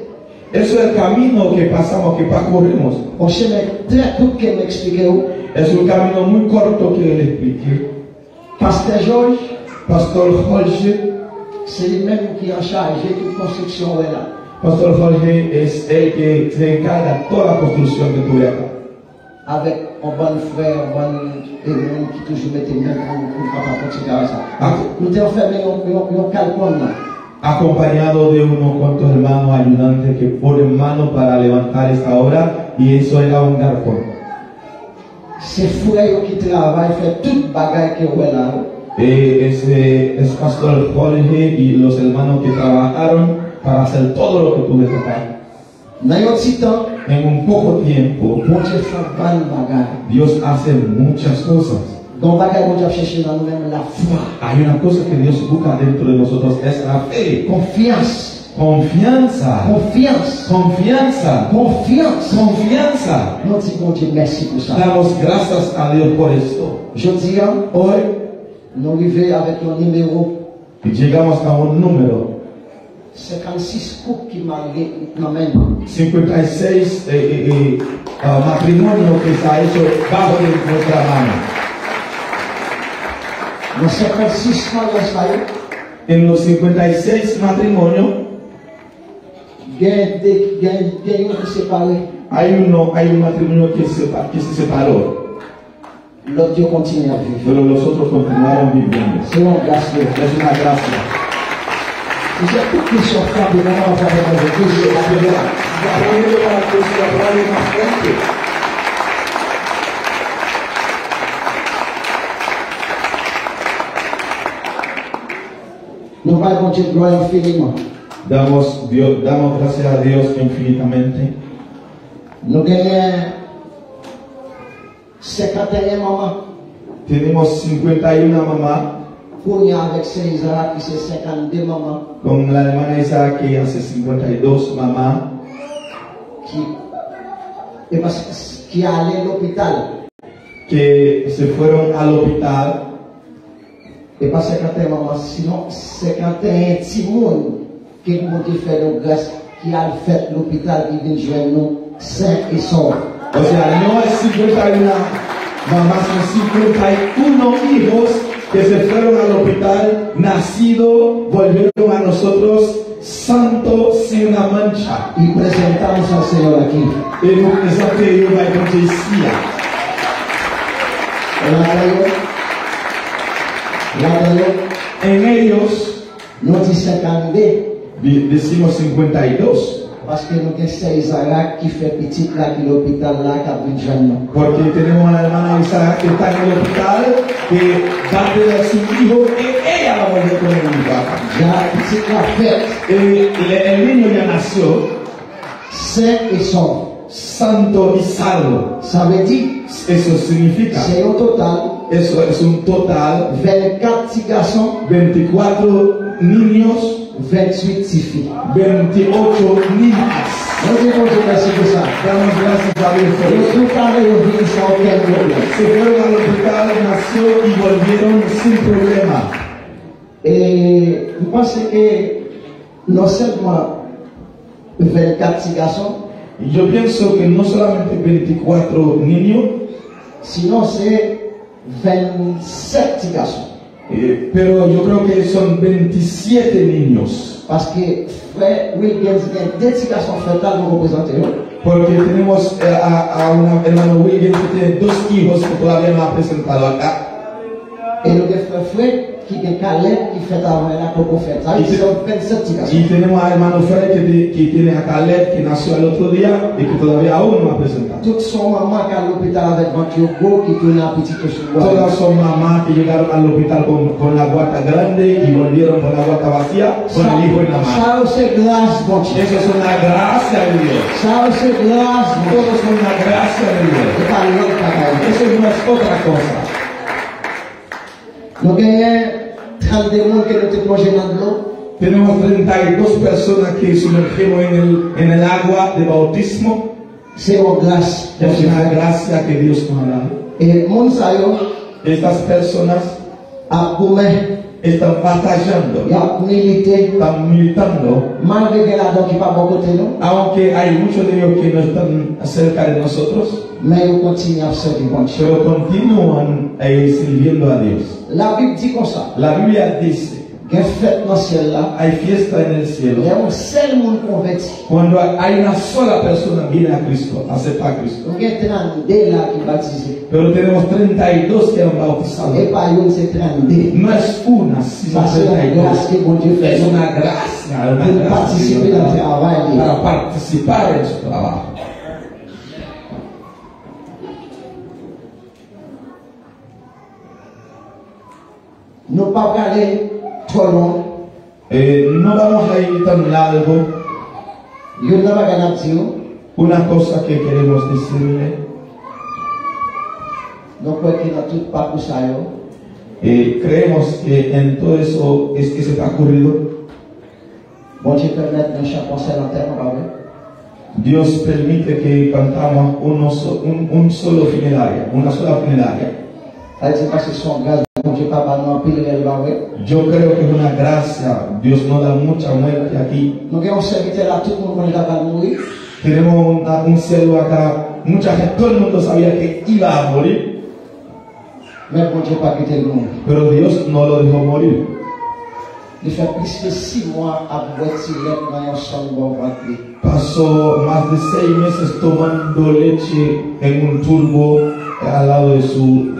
Eso es el camino que pasamos, que parcurrimos. On chemin très court que m'expliquer. Es un camino muy corto que le expliqué. Pasteur Georges, Pastor Jorge, c'est lui-même qui est en charge de toute construction là. Pastor Jorge es el que se encarga de toda la construcción que tuve acá. Avec un bon frère, un bon élément qui toujours mettait même pour papa continuer à ça. Nous t'avons fait un calcul là. Acompañado de unos cuantos hermanos ayudantes que ponen mano para levantar esta obra, y eso era un garfón. C'est frère qui travaille, fait toute bagaille que vous là. Es Pastor Jorge y los hermanos que trabajaron para hacer todo lo que tú ves acá. Dans un petit temps, En un poco tiempo, bon Dieu fait bonne bagaille. Dios hace muchas cosas. Donc bagaille bon Dieu chercher dans nous-mêmes la foi, Hay una cosa que Dios busca dentro de nosotros, es la fe. confiance, Confianza. confiance, Confianza. confiance. Confianza. Nous disons bon Dieu merci pour ça. Damos gracias a Dios por esto. Je dis, Hoy nous arrivons avec un numéro llegamos a un número 56 couples qui m'amènent. 56 matrimonio que se ha hecho bajo de nuestra mano. Dans 56 mariages, En los 56 matrimonios il y a un qui séparé. hay un matrimonio que se separó, L'autre Dieu continue à vivre. pero los otros continuaron viviendo. C'est un grâce. Es una gracia. J'ai toutes les choses à faire, on va faire Nous allons continuer gloire infiniment. Damos gracias a Dios infinitamente. Nous gagnons 51 mamans. Tenemos 51 mamás, Pour y avec César qui c'est 52 mamans con la hermana Isaac que hace 52 mamás, qui allait à l'hôpital. que se fueron al hospital. Et pas 51 mamans, sinon 51 petits monde qui nous ont fait nos grâces, qui a fait l'hôpital, qui vient joindre nous, sains et saufs. O sea, no es 51 mamás, son 51 hijos que se fueron al hospital, nacido, volvieron a nosotros santos sin una mancha. Y presentamos al Señor aquí. Y no pensamos que Dios va a acontecer. En ellos nous disons 52. Decimos 52. Parce que nous avons 6 Isaac qui fait petit là, qui l'hôpital là, qui a pris jeune. Porque tenemos a la hermana Isaac que está en el hospital, que va a tener a su hijo, y ella va a volver con el hijo. Ya petit la fête. El niño ya nació saint et sauf. Santo y salvo. Ça veut dire, eso significa, c'est un total. Eso es un total 24 petits garçons, 24 niños, 28 petites filles. 28 niñas. Nous disons merci pour ça. Damos gracias a Dios por eso. Nous parlons de vie sans aucun problème. Se fueron al hospital, nació y volvieron sin problema. Et je pense que non seulement 24 petits garçons, Y yo pienso que no solamente 24 niños, sinon c'est 27 petits garçons. Pero yo creo que son 27 niños. Parce que frère Wilkins, il y a 2 petits garçons frontales nous représentent. Porque tenemos a un hermano Wilkins que tiene 2 hijos que todavía no ha presentado acá. Et nous avons frère qui est Caleb qui fait avant la coco fête. Ils sont 27 petits garçons. Y tenemos a hermano Fred que tiene a Caleb que nació el otro día y que todavía aún no ha presentado. Toutes son maman qui est à l'hôpital avec Ventiogo qui tourne un petit peu sur Todas son mamás que llegaron al hospital con la guata grande y volvieron con la guata vacía con el hijo en la mano. Ça c'est grâce, bon Dieu. Eso es una gracia de Dios. Ça c'est grâce, bon Dieu. Todo es una gracia de Dios. C'est pas l'autre bagaille. Eso no es otra cosa. Nous avons 32 personnes qui nous ont plongé dans l'eau. Tenemos 32 personas que sumergimos en el agua de bautismo. C'est une grâce. Es una gracia que Dios nos ha dado. Et mon sayo Estas personas a comer, están batallando, y a milité, están militando, malgré que la donne qui pas bon côté nous, aunque hay muchos de ellos que no están cerca de nosotros, mais ils continuent à servir bon Dieu. pero continúan sirviendo a Dios. La Bible dit comme ça. La Biblia dice, Qu'il y a fête dans le ciel là. hay fiesta en el Il cielo y a un seul monde converti. cuando hay una sola persona que viene a Cristo, acepta a Cristo. Il y a 32 là qui baptisés. Pero tenemos 32 que han bautizado. Et pas une, c'est 32. No es una, sino Ça c'est la 32. grâce que bon Dieu fait. Es una gracia, una Pour gracia participer dans le travail. para participar en su trabajo. Nous ne pas aller trop loin. No vamos a ir tan largo. Il y a une chose. Una cosa que queremos decirle, Donc, quoi qu'il y a tout pas pour ça. creemos que en todo eso es que se ha ocurrido, Bon Dieu permet de chaque conseil en terre, on va Dios permite que cantamos un solo funeraria, una sola funeraria. C'est parce que son grâce, bon Dieu pas nous pile les barres. Yo creo que es una gracia, Dios nos da mucha muerte aquí. Nous avons un serviteur là, tout le monde va mourir. Tenemos un cielo acá, mucha gente, todo el mundo sabía que iba a morir, Mais bon Dieu pas quitter le monde. pero Dios no lo dejó morir. Il fait plus de 6 mois à retirer dans un son bon ventre. Pasó más de 6 meses tomando leche en un turbo al lado de su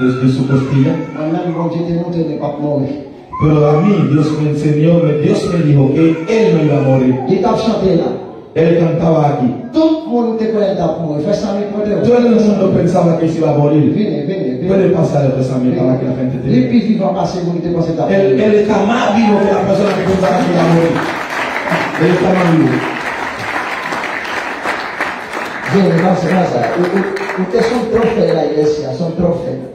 costilla. Moi-même, bon Dieu te montre de ne pas mourir. Pero a mí Dios me enseñó, Dios me dijo que Él no iba a morir. Il t'a chanté là. Él cantaba aquí. Tout le monde te connaît pour mourir. Fais ça avec moi. Todo el mundo pensaba que se iba a morir. Venez. Puede pasar el pensamiento para que la gente te Les diga. plus vivants passés, vous te pensez d'abord. Él está más vivo que la persona que pensaba que iba a morir. Él está más vivo. Venez, vas. Ustedes son trofeos de la iglesia, son trofeos.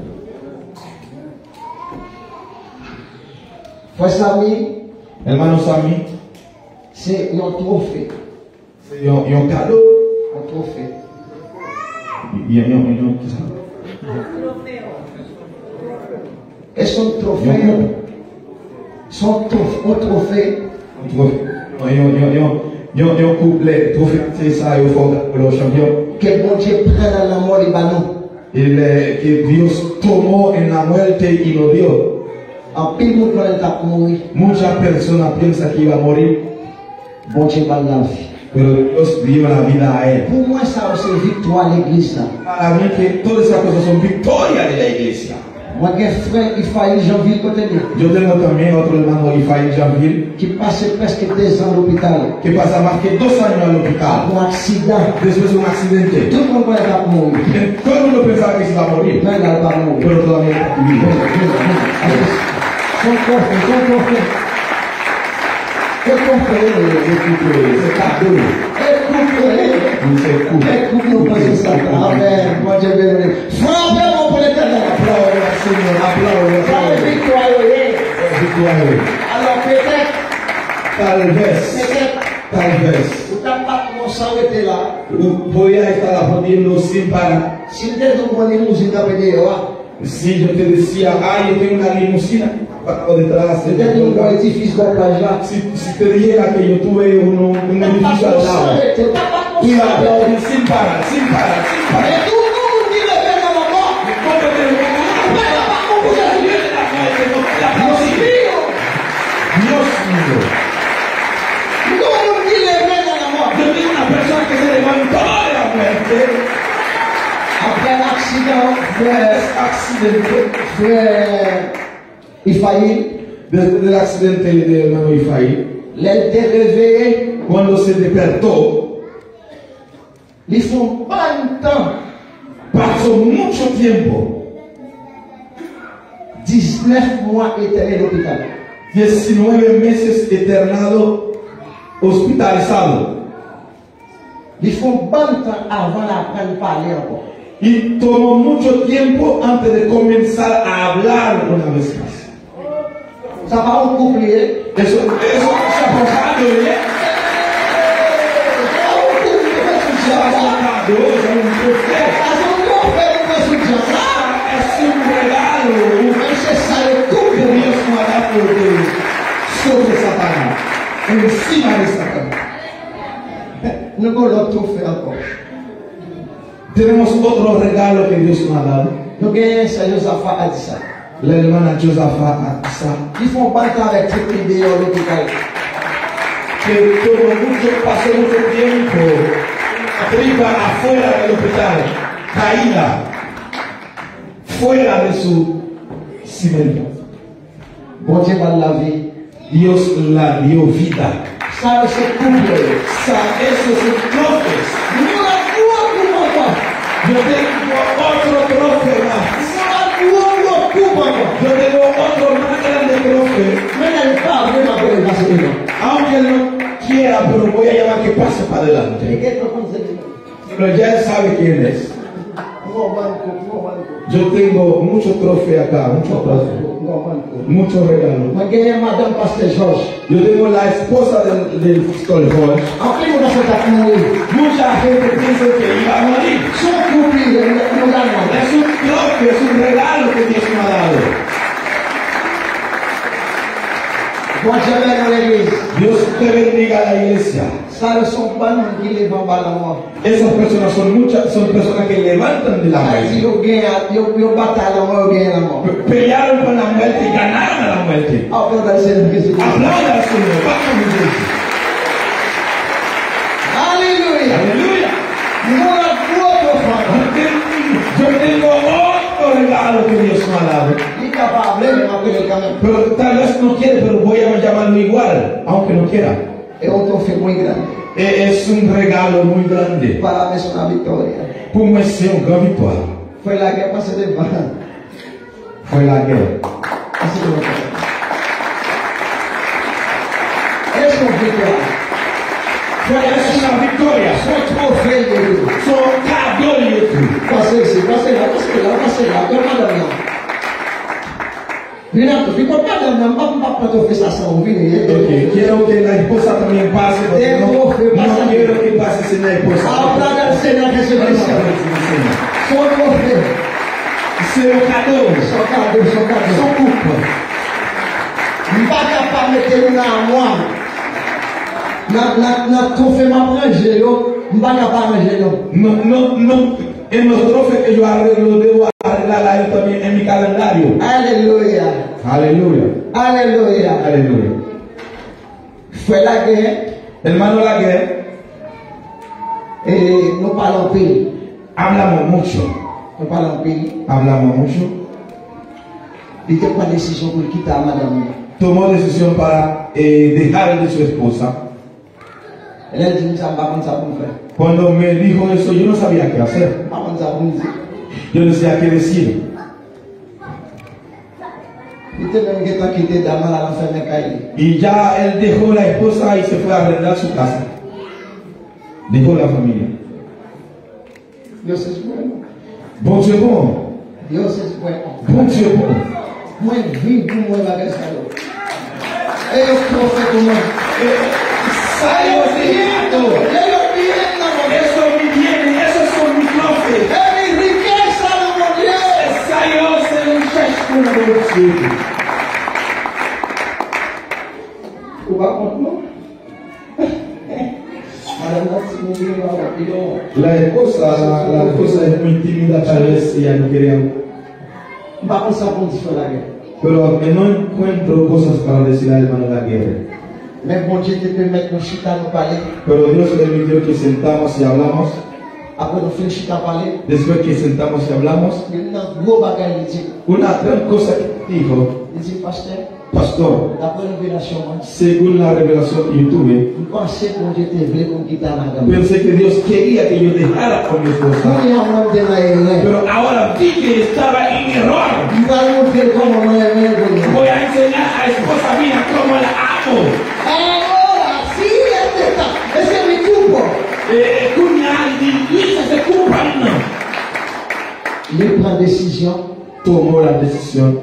Pues a mí, Hermano Sammy, c'est un trophée. y un cadeau. Un trophée. Y un Et son trophée, un trophée. Yon couple trophée, c'est ça, il faut le champion. Que bon Dieu prenne la mort et banon. Que Dios tomó en la muerte y lo dio. En pile monde va mourir. Muchas personas piensan que iba a morir, Bon Dieu va la vie. pero Dios dio la vida a él. Pour moi, ça c'est victoire à l'église. Para mí que todas esas cosas son victorias de la iglesia. Moi, j'ai un frère qui faillit Janvier côté de Yo tengo también otro hermano Ifaï Janville qui passait presque 2 ans à l'hôpital que pasa más que 2 años al hospital pour un accident. después de un accidente. Tout le monde va être mourir. Todo el mundo pensaba que se iba a morir, Mais il n'a pas mourir. pero todavía está vivo. Son trophée. C'est cadeau. Écoutez, Amen. Moi, Dieu béni. Frappez-moi pour l'éternel. Frappez victoire. Alors peut-être, Tal vez, vous n'avez pas commencé à arrêter là. voy a estar aprendiendo sin parar. Si vous êtes un bon limousine, vous avez Si yo te decía, yo tengo una limusina para detrás, vous êtes un bon édifice de plage là. si te dijera que yo tuve un edificio al lado, tú ibas a aplaudir sin parar. Mais tout le monde dit le fait dans la mort. Dios mío, Tout le monde dit le fait dans la mort. yo tengo una persona que se levantó de la muerte, Après l'accident, frère Ifaï, desde el accidente de hermano Ifaí, l'elle était réveillée. cuando se despertó, Ils font pas un temps. pasó mucho tiempo, 19 mois éternel à l'hôpital. 19 meses eternado hospitalizado. Ils font pas un temps avant d'apprendre à parler encore. Y tomó mucho tiempo antes de comenzar a hablar una vez más. Ça va un couple. Eso se ha pasado, ¿eh? Se ha pasado, es un trofeo. Es un regalo que Dios me ha dado sobre Satanás, encima de Satanás. Nous avons l'autre trophée encore. Tenemos otro regalo que Dios me ha dado. Nous avons ça, Josaphat a dit ça. La hermana Josafa Atsa, Ils font pas le temps avec toute l'idée à l'hôpital. que pasó mucho tiempo arriba, afuera del hospital, caída, fuera de su cimiento. Bon Dieu va la vie. Dios la dio vida. Ça, c'est couple. Esos son trofeos. Nous avons encore. Yo tengo otro trofeo más. Nous avons encore. Yo tengo otro más grande trofeo. Mais elle n'est pas vraiment pour les passer devant. Aunque él no quiera, pero voy a llamar que pase para Et adelante. qu'est-ce qu'on sait? Pero ya él sabe quién es. Yo tengo muchos trofeos acá, muchos trofeos, muchos regalos. Moi, j'ai Madame Pasteur Georges. Yo tengo la esposa del pastor George. En plus, on a fait à mourir. Mucha gente piensa que iba a morir. Son couple, nous l'avons. Es un trofeo, es un regalo que Dios me ha dado. Bon Dieu dans l'église. Dios te bendiga a la iglesia. Ça ne sont pas nous qui les vont à la mort. Esas personas son personas que levantan de la muerte. Ils ont bataille la mort, ils gagnent la mort. Pelearon con la muerte y ganaron a la muerte. Aplaudan al Seigneur Jésus. Aplauda al Señor, vamos mi gente. Alléluia. Aleluya. Nous avons notre frère. Yo tengo otro regalo que Dios me ha dado. Il est capable, mais on peut le quand même. Pero tal vez no quiere, pero voy a llamarlo igual, aunque no quiera. Et on t'en fait moins grand. Es un regalo muy grande. Para la maison de la victoria. Pour moi, c'est une grande victoire. Fue la guerre passée devant. Fue la guerra. Así que no. Es una victoria. Es una victoria. Son trophées de Dieu. Son cadeaux de Dieu. Passez ici, passez là, passez là, passez là. Comme madame là. Mira, tu fico madame, pas te faire ça sans venir. Okay. Quiero que la esposa también pase. Porque no quiero que pase sin la esposa. Aplauda al Señor Jesucristo. Son trophées. C'est un cadeau. Son cadeau, son cadeau. Son couple. Je ne suis pas capable de mettre dans moi. Notre trophée m'a pris, je ne suis pas capable de manger. No. En los trofes que yo arreglo, debo arreglar yo también en mi calendario. Alléluia. Aleluya. Alléluia. Aleluya. Fue la guerre. Hermano Laguerre, Nous parlons pile. hablamos mucho. Nous parlons pile. Hablamos mucho. Il était pas décision pour quitter madame. Tomó decisión para dejar de su esposa. Elle a dit, ça va comme ça pour faire. Cuando me dijo eso, yo no sabía qué hacer. Pas comme ça pour dire. Yo no sabía qué decir. Il était même quelqu'un qui était dans la enfermée caille. Y ya él dejó la esposa y se fue a arreglar su casa. Dejó la familia. Dios es bueno. Bon Dieu bon. Dios es bueno. Bon Dieu bon. Moi, vive pour moi, la guerre. Et le prophète, moi. Eso me viene, esos son mis trofes. Dios es un chascón de los cielos. La esposa es muy tímida, tal vez ella no quería. Pero no encuentro cosas para decirle al hermano Laguerre. Mais bon Dieu te permet de nous chita nous parler. Pero Dios permitió que sentamos y hablamos. Après nous finissons chita parler. Después que sentamos y hablamos, Il y a un gros bagage, il dit. una gran cosa que dijo, Il dit, pastor, d'après la révélation, según la revelación que yo tuve, je pensais que Dieu te voulait qu'on quitte la madame. pensé que Dios quería que yo dejara con mi esposa. Nous y avons des maïs. Pero ahora vi que estaba en error. Il va nous montrer comment on est bien. Voy a enseñar a la esposa mía cómo la amo. Ahora sí, ese es mi grupo. Il prend décision. Tomó la decisión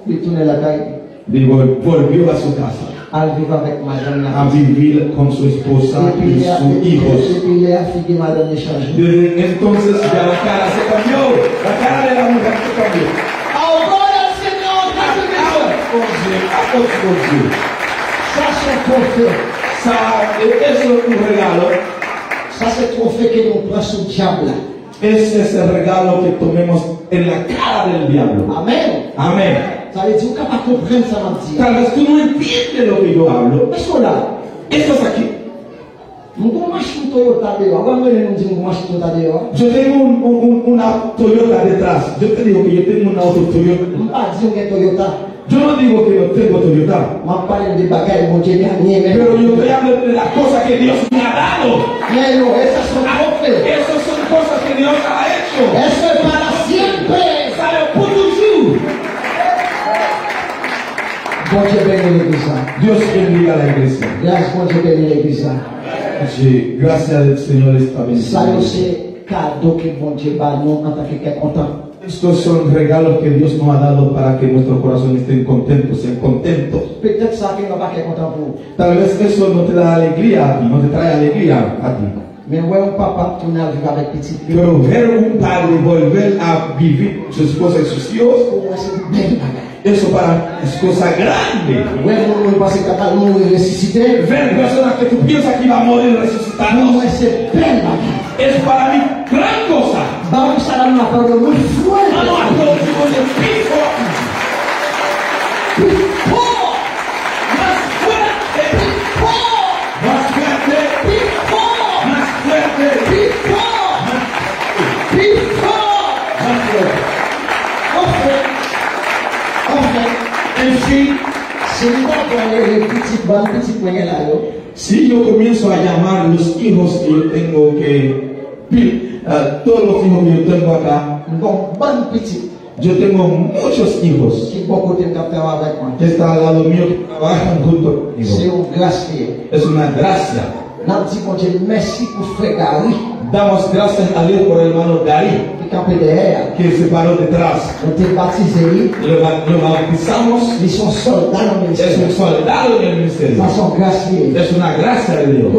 Il tourne la calle. volvió a su casa Al vivre avec madame. a vivir con su esposa y sus hijos. Depuis il a fait que madame change. Desde entonces ya la cara se cambió, la cara de la mujer se cambió. Ahora el Señor, ça c'est trophée. Eso es un regalo. Ça c'est trophée que nous prenons sous le diable. Ese es el regalo que tomemos en la cara del diablo. Amen. Amén. Ça veut dire qu'on ne peut pas comprendre ça mentir. Tal vez tú no entiendes lo que yo hablo. Eso là. Esto es aquí. Nous avons un Toyota dehors. Avant de nous dire qu'on a un Toyota dehors. Yo tengo una Toyota detrás. Yo te digo que yo tengo un auto Toyota. On ne peut pas dire qu'on a Toyota. Yo no digo que no tengo Toyota. On parle de bagailles, mon Dieu, Pero yo estoy hablando de las cosas que Dios me ha dado. mais non, esas son trophées. Esas son cosas que Dios ha hecho. Eso es para siempre. Sale por toujours. Bon Dieu bénit l'église. Dios bendiga a la iglesia. Gracias, bon Dieu bénit l'église. Sí, gracias al Señor esta Ça, bendición. c'est cadeau que bon Dieu va nous en tant que quelqu'un content. Estos son regalos que Dios nos ha dado para que nuestros corazones estén contentos, sean contentos. Peut-être ça que nous va pas content pour. Tal vez eso no te da alegría a ti, no te trae alegría a ti. Mais ouais, un papa tourner à vivre avec petit. Pero ver un padre volver a vivir su esposa y sus hijos, Pour moi, c'est une belle bagaille. eso para es cosa grande. Ouais, nous pensons qu'il va nous ressusciter. Ver personas que tú piensas que iba a morir Pour resucitados, moi, c'est belle bagaille. es para mí gran cosa. Vamos a dar una parole muy fuerte. Vamos a todos de pico, más fuerte, más fuerte, más fuerte, más fuerte. En fin, si yo comienzo a llamar los hijos que yo tengo todos los hijos que yo tengo acá, yo tengo muchos hijos que están al lado mío que trabajan junto conmigo. Es una gracia. Damos gracias a Dios por el hermano Gary, que se paró detrás. Lo bautizamos. Es un soldado en el ministerio. Es una gracia de Dios.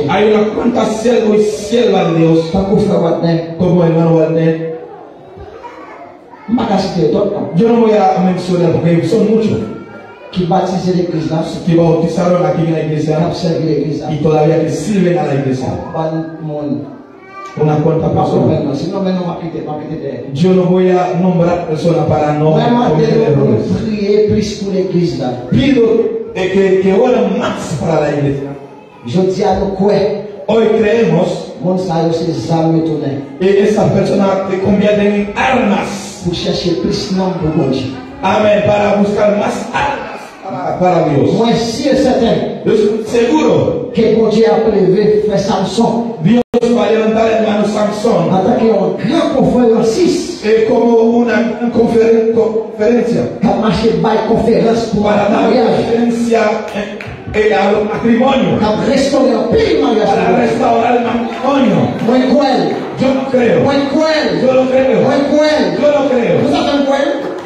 Hay unas cuantas siervos y siervas de Dios, como el hermano Walter, Yo no voy a mencionar porque son muchos que batizaron la iglesia, que bautizaron aquí en la iglesia y todavía que sirven a la iglesia. Una cuanta persona. Yo no voy a nombrar personas para no cometer errores. Pido que oren más para la iglesia. Hoy creemos que esas personas se convierten en armas. Amén, para buscar más armas para Dios. Yo estoy seguro que Dieu a prélevé frère Samson. Dios va a levantar al hermano Samson Attaqué en grande conférence. Como una conferencia Qui a marché par conférence pour para un dar mariage. conferencia al matrimonio, Qui a restauré un pays para mariage. restaurar el matrimonio. Moi quoi? Yo no creo. Moi quoi? Yo lo creo. Moi quoi? Yo lo creo. Vous savez quoi?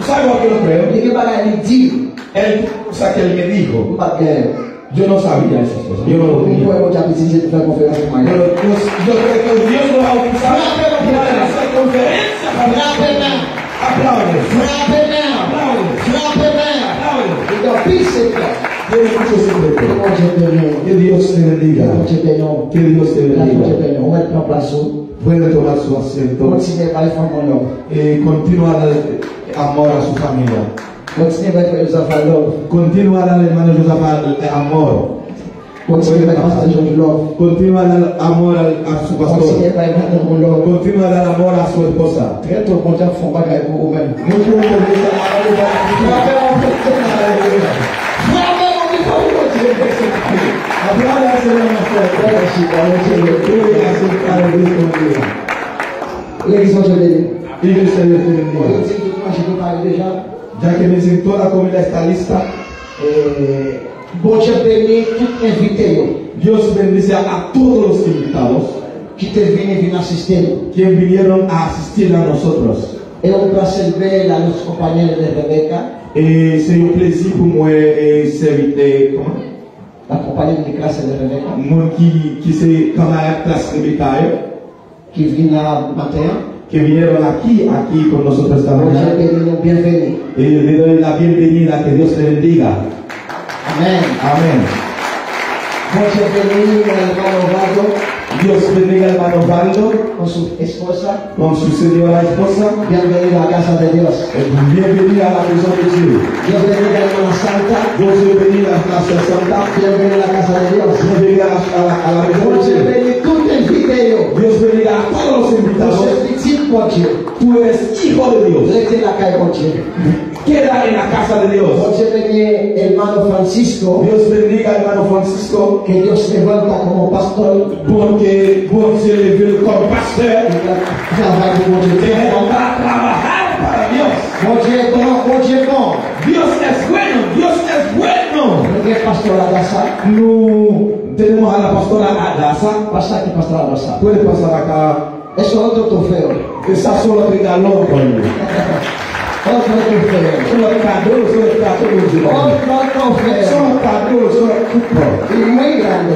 ¿Sabes lo que lo creo? Il y a des dit. Él, o sea, que él me dijo, Pas que yo no sabía esas cosas. Yo no lo vous tenía. pouvez vous appeler pour faire conférence pour mariage. Yo creo que Dios lo va a utilizar para hacer conferencia. Frappez-moi. Aplausos. Frappez-moi. Aplausos. Frappez-moi. Aplausos. Et dans pile secret. Tiene mucho secreto. Mon Dieu béni. Que Dios te bendiga. Mon Dieu béni. Que Dios te Mon Dieu bendiga. béni. On va être en place. Puede tomar su asiento. Continuez par les femmes mon homme. Continúa a dar amor a su familia. Continuez avec les enfants l'homme. Continúa a dar hermano Josafat amor. Continuez avec Pasteur Georges l'homme. Continúa a dar amor a su pastor. Continuez par Emmanuel mon homme. Continúa a dar amor a su esposa. Très tôt, mon Dieu, font bagaille pour vous-même. Mucho comienza a hablar a ese L'église aujourd'hui. Iglesia, Dios te bendiga. Moi, je peux parler déjà. Ya que me dicen toda la comida está lista, Bon Dieu bénit tout invité Dios bendice a todos los invitados qui te viennent assister. que vinieron a asistir a nosotros. Et on doit saluer la notre compagnonne de Rebecca, C'est un plaisir pour moi servir la compagnonne de classe de Rebecca, mon qui c'est camarade classe Rebecca qui vient matin. que vinieron aquí con nosotros esta Bon Dieu mañana. bénit nous, bienvenue. Le doy la bienvenida, que Dios le bendiga. Amen. Amén. Bon Dieu bénit el hermano Osvaldo Dios bendiga al hermano Valdo con su esposa. con su señora esposa. Bienvenido a la casa de Dios. Bienvenida a la prisión de Dios. Dios bendiga a la hermana Santa. Dios bendiga a la casa santa. Bienvenido a la casa de Dios. Bienvenida a la prisión Bon de Dieu Dios. bénit tout invité. Dios bendiga a todos los Vous invitados. êtes petit, bon Dieu. Tú eres hijo de Dios. Restez la calle, bon Dieu. Queda en la casa de Dios. Bon Dieu bénit hermano Francisco. Dios bendiga al hermano Francisco. Que Dios levanta como pastor. Porque Dios le dio como pastor. Trabajo, bon Dieu. Que va a trabajar para Dios. Bon Dieu est bon, bon Dieu est bon. Dios es bueno. Dios es bueno. Le pastor Adassa. No tenemos a la pastora Adasa. Pasa aquí, pastor Adassa. Puede pasar acá. Eso es otro trofeo. Esa sola regaló conmigo. Otro trofeo. Solo regaló, solo regaló. Otro trofeo. Solo regaló, solo cupo. Y muy grande.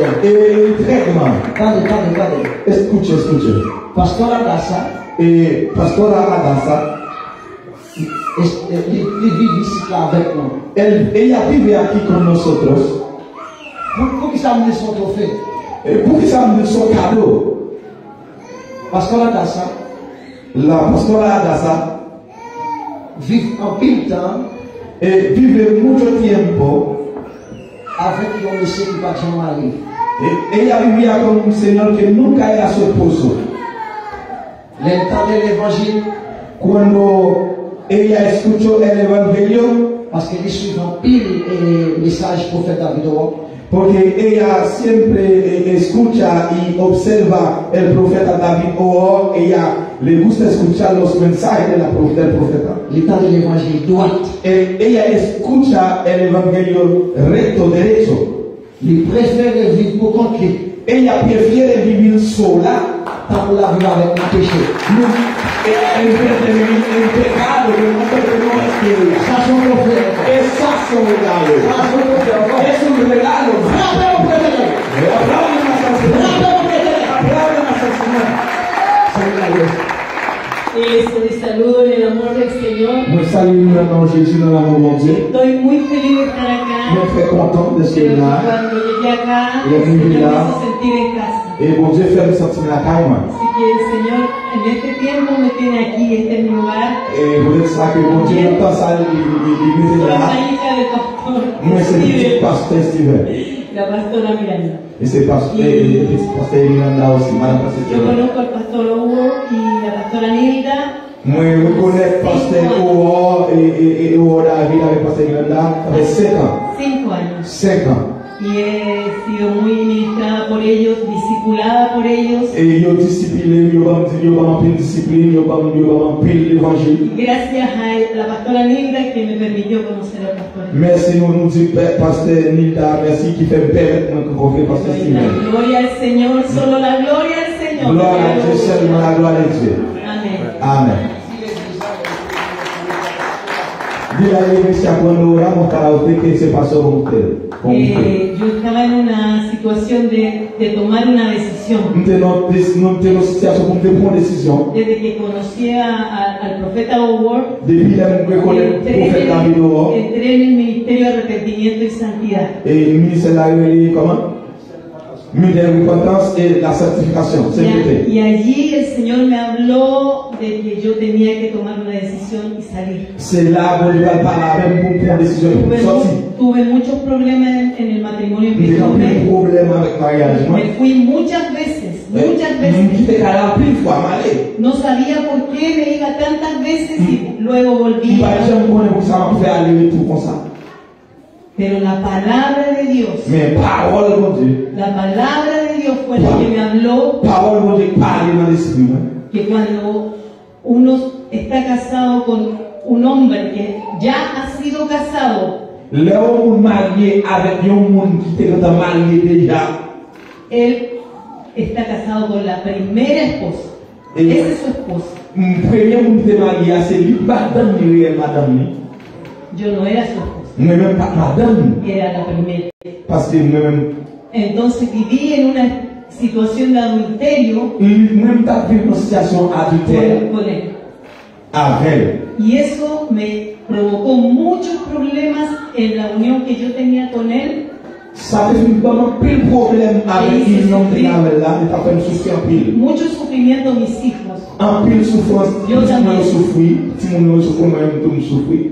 Tregma. Grande. Escuche. Pastor Adassa. Pastora Adasa. Il vit ici là avec nous. Ella vive aquí con nosotros. Pour qu'il s'amène son trophée. Pour qu'il s'amène son cadeau. Pastor Adassa La pastora Adasa vit en pile temps vive mucho tiempo. avec un monsieur qui va son mari. Ella vivía con un señor que nunca era su esposo. L'entendait l'évangile Cuando ella escuchó el evangelio, parce qu'elle suit en pile et message prophète David. porque ella siempre escucha y observa el profeta David o ella le gusta escuchar los mensajes del profeta. L'état de l'évangile droite. Ella escucha el evangelio recto, derecho. Il préfère vivre pour compte lui. Ella prefiere vivir sola Tant pour la vivre avec le péché. en vez de vivir en pecado, que no es que Ça c'est un trophée. esa es un regalo. Ça c'est un trophée. Es un regalo. Frappez au préféré. Aplaudan al Señor. Frappez au préféré. Aplaudan al Señor. Salut à Dios. Les saludo en el amor del Señor. Moi salue maintenant Jésus dans l'amour de mon Dieu. Estoy muy feliz de estar acá. Moi très content de ce Pero là. cuando llegué acá, Y el aquí Señor me ya. hizo sentir en casa. Et mon Dieu fait me sentir la caille, moi. Así que el Señor en este tiempo me tiene aquí, este es mi lugar. Et vous êtes ça que mon Dieu n'a pas ça, il Soy est la là. hija del pastor Moi c'est le petit Steven, pasteur Steven. la pastora Miranda. Et c'est pasteur Miranda aussi, madame Yo pasteur. conozco al pastor Hugo y la pastora Nilda. Moi je connais pasteur Oor et Oor David avec pasteur Miranda, ça fait 5 ans. 5 años. 5 ans. Y he sido muy ministrada por ellos, discipulada por ellos. Et yo discipliné, yo pas en discipline, yo pas en pile l'évangile. Y gracias a la pastora Nilda que me permitió conocer al pastor. Merci, nous disons pasteur Nilda, merci qui fait permettre de rencontrer pasteur La Steven. gloria al Señor, solo la gloria al Señor. Gloire à Dieu, seulement la gloire de Dieu. Amén. Amen. Dile a la iglesia cuando oramos para usted que se pasó con usted. Yo estaba en una situación de tomar una decisión. Nous tenons une situation pour nous prendre une décision. Desde que conocí al profeta Howard, Depuis que nous connaissons le prophète David Oor, entré en el ministerio de arrepentimiento y santidad. et le ministère l'a révélé comment? Ministère de repentance et la sanctification. C'est Y allí el Señor me habló de que yo tenía que tomar una decisión y salir. C'est là où Dieu va parler même pour prendre une décision pour sortir. Tuve muchos problemas en el matrimonio en Nous mi avons joven. un problème avec le mariage. Me fui muchas veces. Nous quitté la plus fois, malé. No sabía por qué me iba tantas veces y luego Nous volvía. ne pouvons pas pour ça, on fait aller tout comme ça. Pero la palabra de Dios, Mais parole de Dieu, la palabra de Dios fue la que me habló parole de Dieu parle dans l'esprit. que cuando uno está casado con un hombre que ya ha sido casado, L'homme marié avec un monde qui était marié déjà. él está casado con la primera esposa. Esa es su esposa. Premier monde qui était marié, c'est lui, madame, madame. Yo no era su esposa, Même pas madame. era la primera. Parce que même, Entonces viví en una situación de adulterio même pas vu une situation adultère con él. avec elle. Y eso me provocó muchos problemas en la unión que yo tenía con él. Ça fait vraiment plus de problème avec une homme qui avait là, il a fait souffrir en pile. Mucho sufrimiento a mis hijos. En pile souffrance, Yo tout le también. monde souffrit, tout le monde souffrit, moi-même tout le monde souffrit.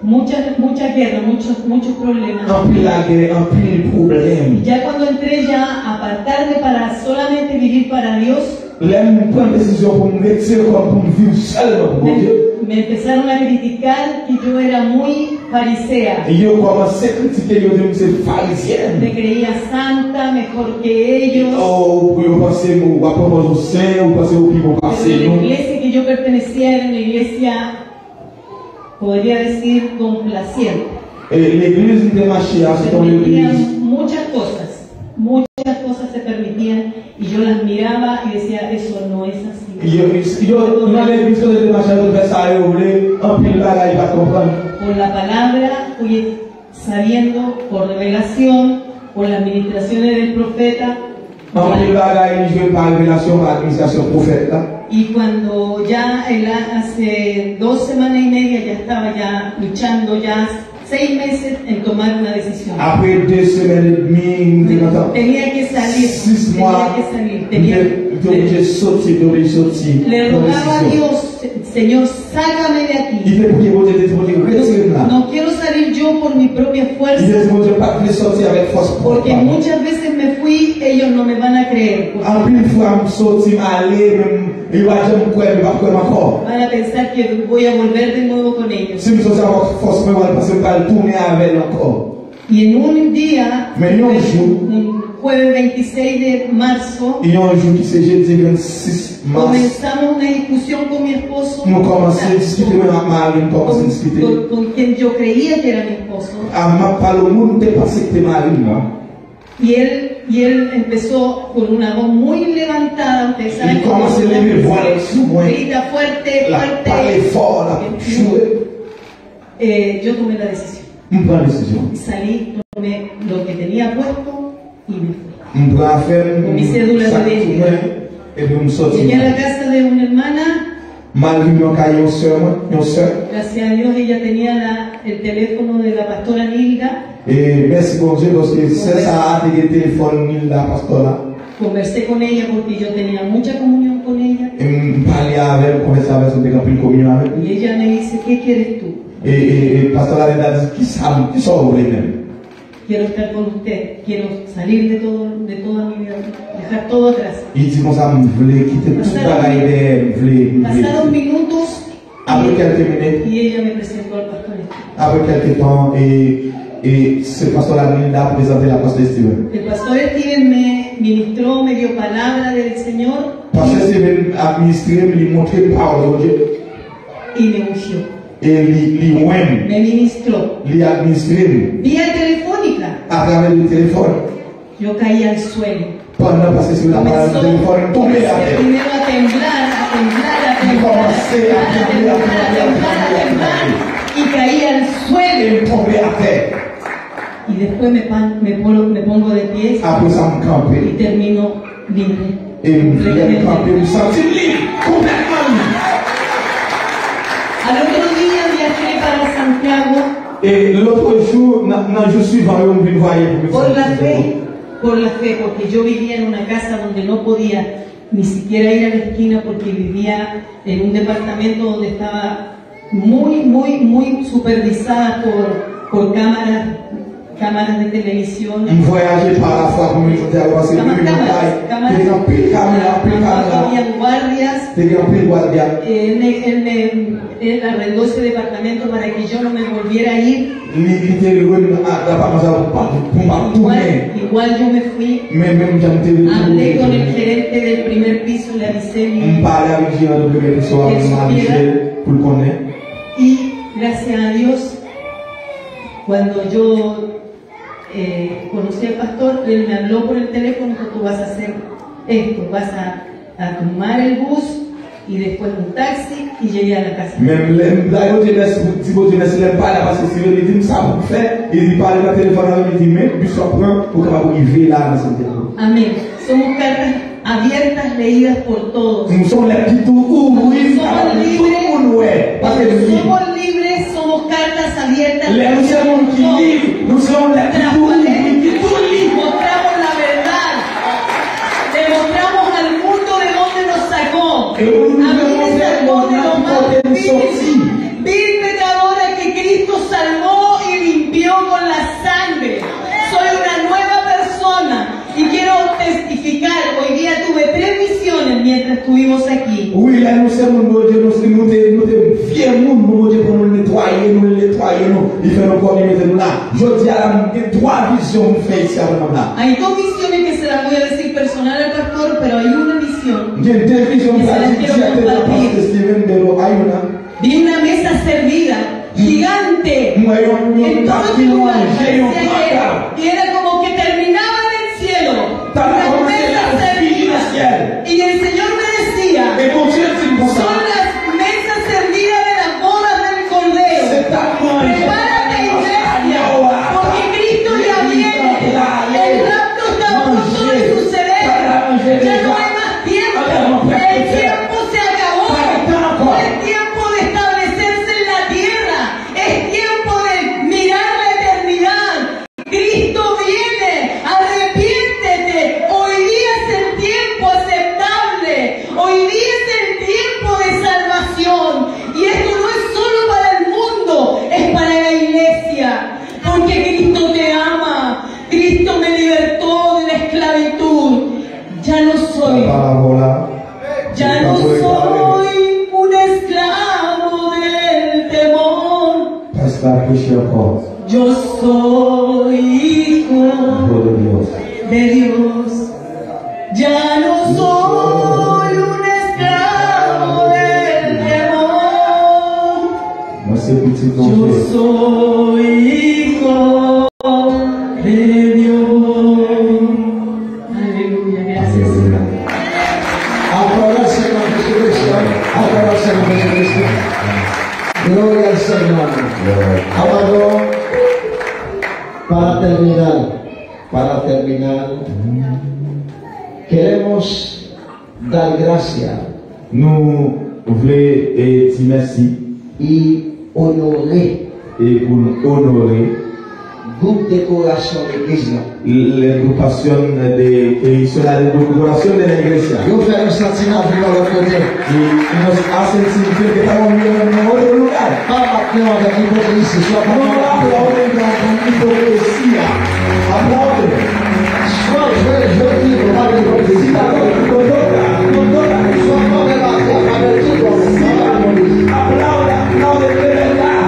Mucha guerra, muchos problemas. En pile la guerre, en pile problème. Ya cuando entré ya a apartarme para solamente vivir para Dios, L'aime prendre décision pour me retirer pour me vivre seulement pour Dieu. me empezaron a criticar que yo era muy farisea. Et yo commencé à critiquer, yo dis c'est pharisienne. Me creía santa, mejor que ellos. Oh, vous pensez, vous pensez au sein, vous pensez au qui vont Pero passer, la non? iglesia que yo pertenecía era una iglesia, podría decir, complaciente. Et l'église de Machia, c'est ton église. Permitían muchas cosas se permitían y yo las miraba y decía, eso no es así. Yo, dans l'église de Machia, je fais ça, et vous voulez, en pile là, il va comprendre. Por la palabra fui sabiendo, por revelación, por las administraciones del profeta. En pile là, je vais par révélation, par administration prophète là. Y cuando ya hace 2 semanas y media ya estaba ya luchando ya 6 meses en tomar una decisión. Après 2 semaines et demie, Tenía que salir. 6 mois, j'ai sauté, Le rogaba a Dios, Señor, sácame de aquí. Il fait pour que vous retirez là. No quiero salir yo por mi propia Il fuerza, fait pour que pas de sortir avec force. porque muchas veces me fui, ellos no me van a creer. Porque En plus, fois, je sorti, aller, même, il va jamais croire, il va croire encore. van a pensar que voy a volver de nuevo con ellos. Si je sorti avec force, je vais passer par le tourner avec encore. Y en un día, Mais non, un jueves 26 de marzo, Il y a un jour qui c'est jeudi 26 mars. comenzamos una discusión con mi esposo, Nous commençons à discuter avec ma mari, nous commençons à discuter. con quien yo creía que era mi esposo. À ma parole, le monde n'est pas ce que mari, moi. Y él empezó con una voz muy levantada, ustedes saben, Il commence à lever voix sous moi. grita fuerte, La parler fuerte. fort, la jouer. Yo tomé la decisión. Je prends la décision. Salí, tomé lo que tenía puesto y me fui. Je prends faire Con mi cédula de sac identidad. et puis je me sortis. Llegué a la casa de una hermana Gracias a Dios ella tenía el teléfono de la pastora Nilda. Merci bon Dieu parce que c'est ça a été téléphone la pastora. Conversé con ella porque yo tenía mucha comunión con ella. Y ella me dice, ¿qué quieres tú? Pastora qui sont Quiero estar con usted, quiero salir de toda mi vida, dejar todo atrás. Pasaron minutos y ella me presentó al pastor. Après quelques temps, ce pasteur a présenté la pasteur Steven. El pastor Steven me ministró, me dio palabra del Señor. Pasteur Steven a ministré, me montré parole de Dieu. Y me ungió. Me ministró. Vía telefónica. A través del teléfono. Yo caí al suelo. Cuando pasé sur la parole del teléfono, tomé a terre. Primero a temblar. Y caí al suelo. Tomé a terre. Y después me pongo de pie. Après ça, me campé. Y termino libre. Me campé, me senti libre, complètement libre. Al otro día viajé para Santiago. L'autre jour, je suis venu por la fe, porque yo vivía en una casa donde no podía ni siquiera ir a la esquina porque vivía en un departamento donde estaba muy supervisada por cámaras de televisión. Habían guardias. Él arrendó ese departamento para que yo no me volviera a ir. Igual yo me fui. Hablé con el gerente del primer piso, le avisé y gracias a Dios, cuando yo conocí al pastor, él me habló por el teléfono que tú vas a hacer esto, vas a tomar el bus y después un taxi y llegué a la casa. Amén. Somos cartas abiertas, leídas por todos. Somos libres, somos cartas abiertas. Mostramos la verdad. Demostramos al mundo de dónde nos sacó. A mí me sacó de lo más vil pecadora que Cristo salvó y limpió con la sangre. Soy una nueva persona. Y quiero testificar, hoy día tuve 3 visiones mientras estuvimos aquí. Oui, là nous sommes nous fiers nous Dieu pour nous nettoyer, il fait encore nous là. Je dis à la 3 visions nous fait ici avant là. Hay 2 visiones que se las voy a decir personal al pastor, pero hay una visión. J'ai 2 visions que vi una mesa servida gigante en todo el lugar, y era como que terminaba en el cielo, una mesa servida, y el Señor me decía, son las mesas servidas de las bodas del Cordero. Prepárate, iglesia, porque Cristo ya viene, el rapto está a punto de suceder, ya no hay más tiempo, el tiempo se acabó, no es tiempo de establecerse en la tierra, es tiempo de mirar la eternidad. Cristo viene, arrepiéntete, hoy día es el tiempo aceptable, hoy día es el tiempo de salvación, y esto no es solo para el mundo, es para la iglesia, porque Cristo te ama, Cristo me libertó de la esclavitud, ya no soy un esclavo del temor. Yo soy hijo de Dios. Ya no soy un esclavo del temor. Yo soy hijo de Dios. Aleluya, gracias. Gloria al Señor. Amado, para terminar, queremos dar gracias. Nous voulais dire merci. Et honorer. Et pour honorer. Groupe décoration de l'église. L'agrupación la decoración de la iglesia. Yo fais un sentiment dans le côté. Y nos hacen sentir que estamos viviendo en un mejor lugar. Pas maintenant avec l'hypocrisie, soit pas No aplauden con hipocresía. Aplauden. soit je dis, pas d'hypocrisie. Soit pas remarqué, avec tout le monde. Aplaudan de verdad.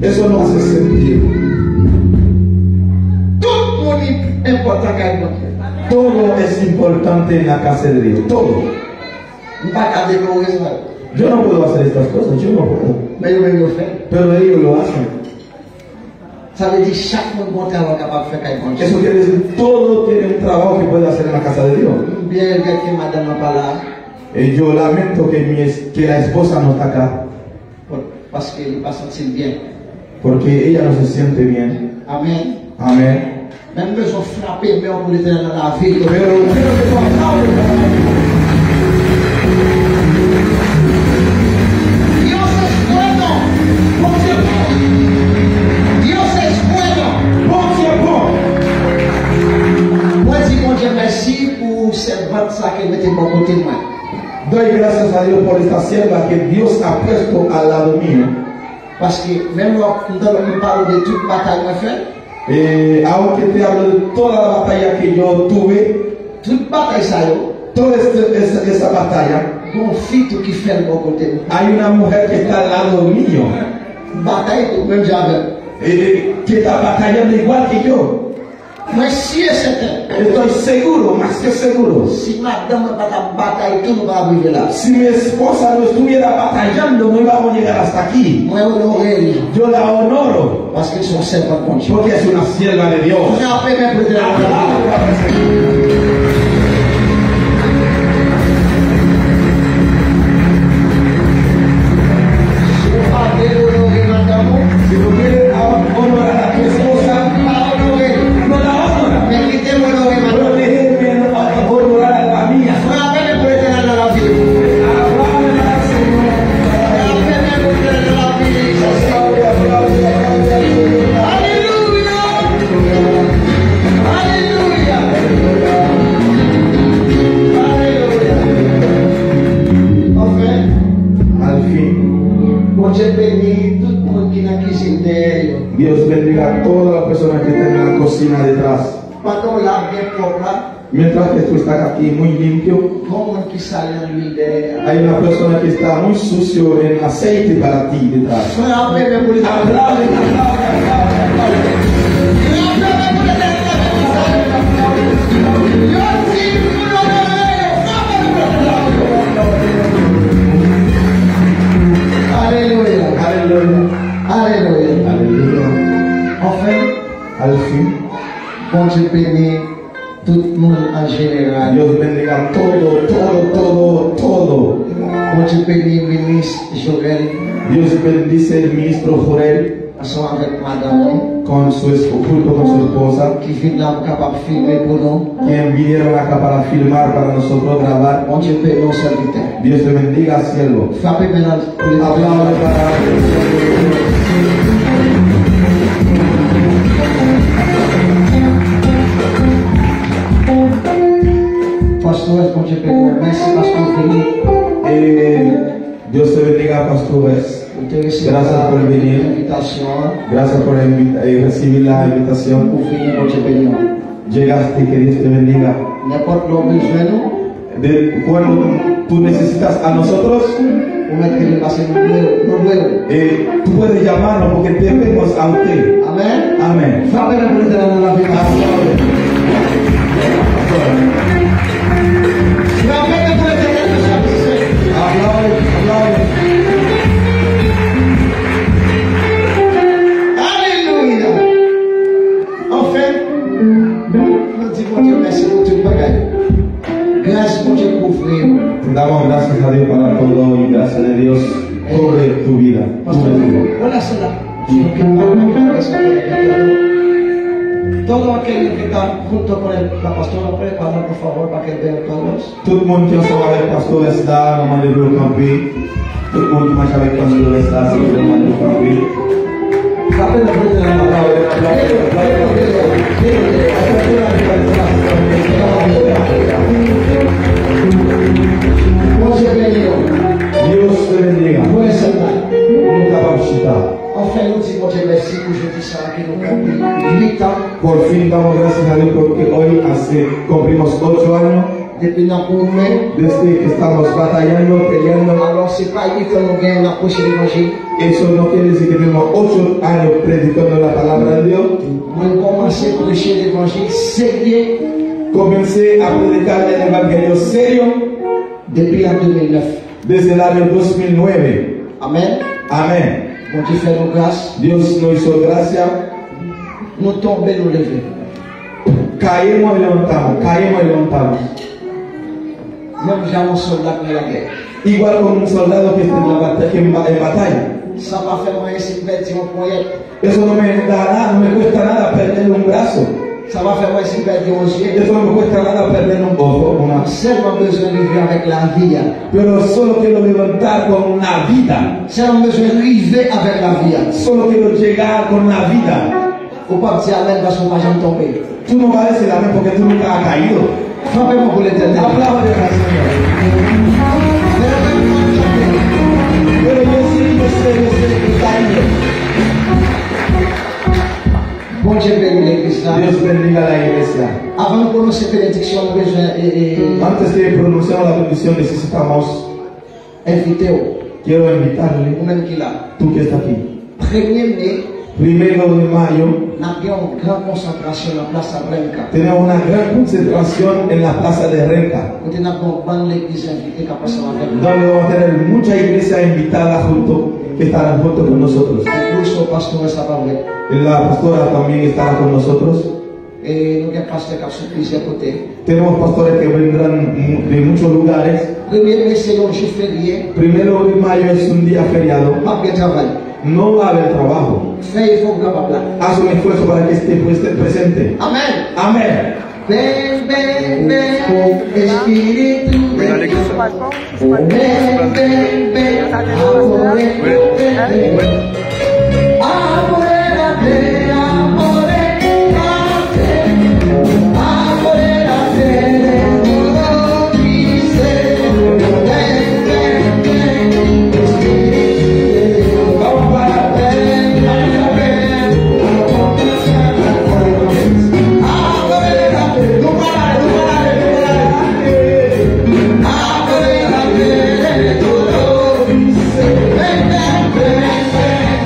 Eso nos hace sentir. Todo es importante en la casa de Dios. Todo. Yo no puedo hacer estas cosas, yo no puedo. Pero ellos lo hacen. Eso quiere decir, todo tiene un trabajo que puede hacer en la casa de Dios. Yo lamento que la esposa no está acá. Porque ella no se siente bien. Amén. Amén. Même que sont frappés, mais on peut les dans la vie. Pero Dios es bueno. Dios es bueno. Moi, je dis mon Dieu merci pour cette vente ça qu'elle mettait pour côté de moi. Doy gracias a Dios por esta sierva que Dios ha puesto al lado mío. Parce que même quand on parle de toute bataille qu'on fait, aunque te hablo de toda la batalla que yo tuve, toute bataille ça toda esa batalla, un fils qui fait le bon côté. hay una mujer que está al lado mío, bataille même j'avais, que está batallando igual que yo. Mais si es certain, estoy seguro, más que seguro, si madame va bataille, tout ne va arriver là. Si mi esposa no estuviera batallando, no íbamos a llegar hasta aquí. Moi, honoré. Yo la honoro. Parce qu'ils sont servants de Dieu. Porque es una sierva de Dios. Si tú quieres honorar a tu esposa, no la honora. Pero déjenme honorar a la mía. Dios bendiga a todas las personas que están en la cocina detrás. Mientras que tú estás aquí muy limpio, hay una persona que está muy sucio en aceite para ti detrás. Aleluya. Aleluya. Aleluya. Aleluya. Al fin, bon Dieu bénit tout le monde en général. Dios bendiga todo. Bon Dieu bénit le ministre Joël. Dios bendice el ministro Joel Ensemble avec madame. junto con su esposa, Qui vient là capable de filmer pour nous. quien vinieron acá para filmar, para nosotros grabar. Bon Dieu bénit nos serviteurs. Dios te bendiga, siervo. Frappez maintenant pour les Aplausos para Pastor, bon Dieu bénit. Merci pasteur Félix. Dios te bendiga, pastores. Gracias por venir. Gracias por recibir la invitación. Llegaste, que Dios te bendiga. Cuando tú necesitas a nosotros, tú puedes llamarnos porque te vemos a usted. Amén. Amén. Amén. Damos gracias a Dios para todo y gracias a Dios sobre tu vida. Todo aquel que está junto con la pastora, prepara por favor para que vean todos. Tout le monde qui est avec le pasteur est là, on va le camper. Tout le monde qui marche avec le pasteur est là, c'est vraiment le camper. Dios te bendiga. Nunca va a visitar. Enfin, nous disons Dieu merci pour jeudi soir qui nous compris 8 ans. Por fin damos gracias a Dios porque hoy cumplimos 8 años Depuis notre premier, desde que estamos batallando, peleando. alors c'est pas 8 ans nous gagnons l'approche de l'évangile. Eso no quiere decir que tenemos 8 años predicando la palabra de Dios. Moi, commencé à prêcher l'évangile sérieux. Comencé a predicar el evangelio serio Depuis en 2009. desde el año 2009. Amen. Amén. Bon Dieu fait nos grâces. Dios nos hizo gracia. Nous tombons, nous lever. Caímos y levantamos, caímos y levantamos. Même j'ai un soldat dans la guerre. Igual con un soldado que está en batalla. Ça va faire moi essayer de perdre mon poignet. Eso no me da nada, no me cuesta nada perder un brazo. Ça va faire moi essayer de perdre mon yeux. Eso no me cuesta nada perder un ojo. Seulement besoin de vivre avec la vie. Pero solo quiero levantar con una vida. Seulement besoin de vivre avec la vie. Solo quiero llegar con la vida. Faut pas dire amen parce qu'on va jamais tomber. Tú no vas a decir amén porque tú nunca has caído. Frappez-moi pour l'éternel. Aplaude al Señor. Pero yo sé que caído. Bon Dieu bénisse l'église là. Dios bendiga la iglesia. Avant de prononcer cette bénédiction, nous avons besoin Antes de pronunciar la bendición necesitamos, d'inviter quiero invitarle, ou même qui là. tú que estás aquí. 1er mai, 1 de mayo, nous avons une grande concentration dans la place à Brenca. tenemos una gran concentración en la plaza de Renca, Nous avons une bonne église invitée qui a passé avec nous. donde vamos a tener mucha iglesia invitada que estarán junto con nosotros. Nous sommes pasteurs, ça va avec. La pastora también estará con nosotros. Et nous avons pasteur qui a sur plusieurs côtés. Tenemos pastores que vendrán de muchos lugares. 1er mai, c'est un jour férié. 1 de mayo es un día feriado. Pas de travail. No va a haber trabajo. Fais, il faut que vous Haz un esfuerzo para que esté presente. Amen. Amén. Ven, ven, ven, Espíritu de Dios. Ven, ven, ven, apodérate, apodérate de todo mi ser. Ven, ven, ven, Espíritu de Dios. Vamos para Ven, ven, ven, apodérate, no pares, no pares, apodérate de todo mi ser. Ven, ven, ven.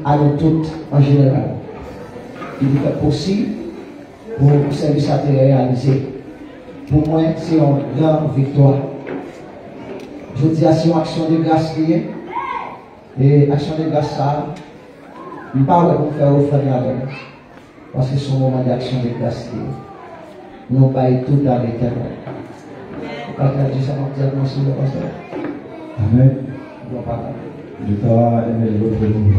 à nous toutes en général. Il est possible pour le service à te réaliser. Pour moi, c'est une grande victoire. Je dis à c'est une action de grâce liée. Et action de grâce, ça, je ne parle pas pour faire offrande avec. Parce que c'est un moment d'action de grâce liée. Nous baillons tout dans l'éternel. Vous pouvez dire ça comme ça, monsieur le pasteur. Amen. Je ne vais pas Je t'ai aimé votre nom.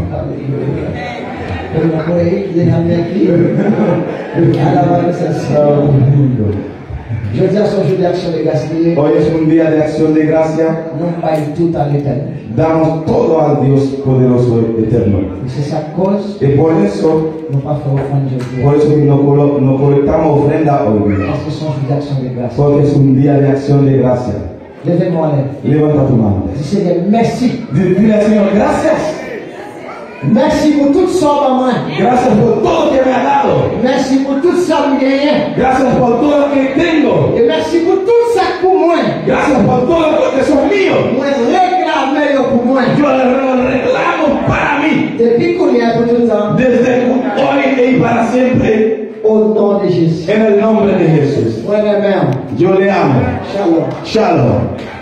Je dis à son jour d'action de grâce. Hoy es un día de acción de gracia. Nous baillons tout à l'éternel. Damos todo al Dios poderoso eterno. Et c'est sa cause. Y por eso, Nous pas faire offrande aujourd'hui. por eso no colectamos ofrenda hoy. Parce que son jour d'action de grâce. Porque es un día de acción de gracia. Levez-moi les. Levanta tu mano. Dis Seigneur, merci. Dile al Señor, gracias. Merci pour tout ça, maman. Gracias por todo que me ha dado. Merci pour tout ça, que j'ai. Gracias por todo lo que tengo. Et merci pour tout ça pour moi. Gracias por todo lo que son míos. Moi, réclame pour moi. Yo lo reclamo para mí. Depuis qu'on y a pour tout le temps. Desde hoy y para siempre. Au nom de Jésus. En el nombre de Jesús. Moi, même. Yo le amo. Shalom. Shalom.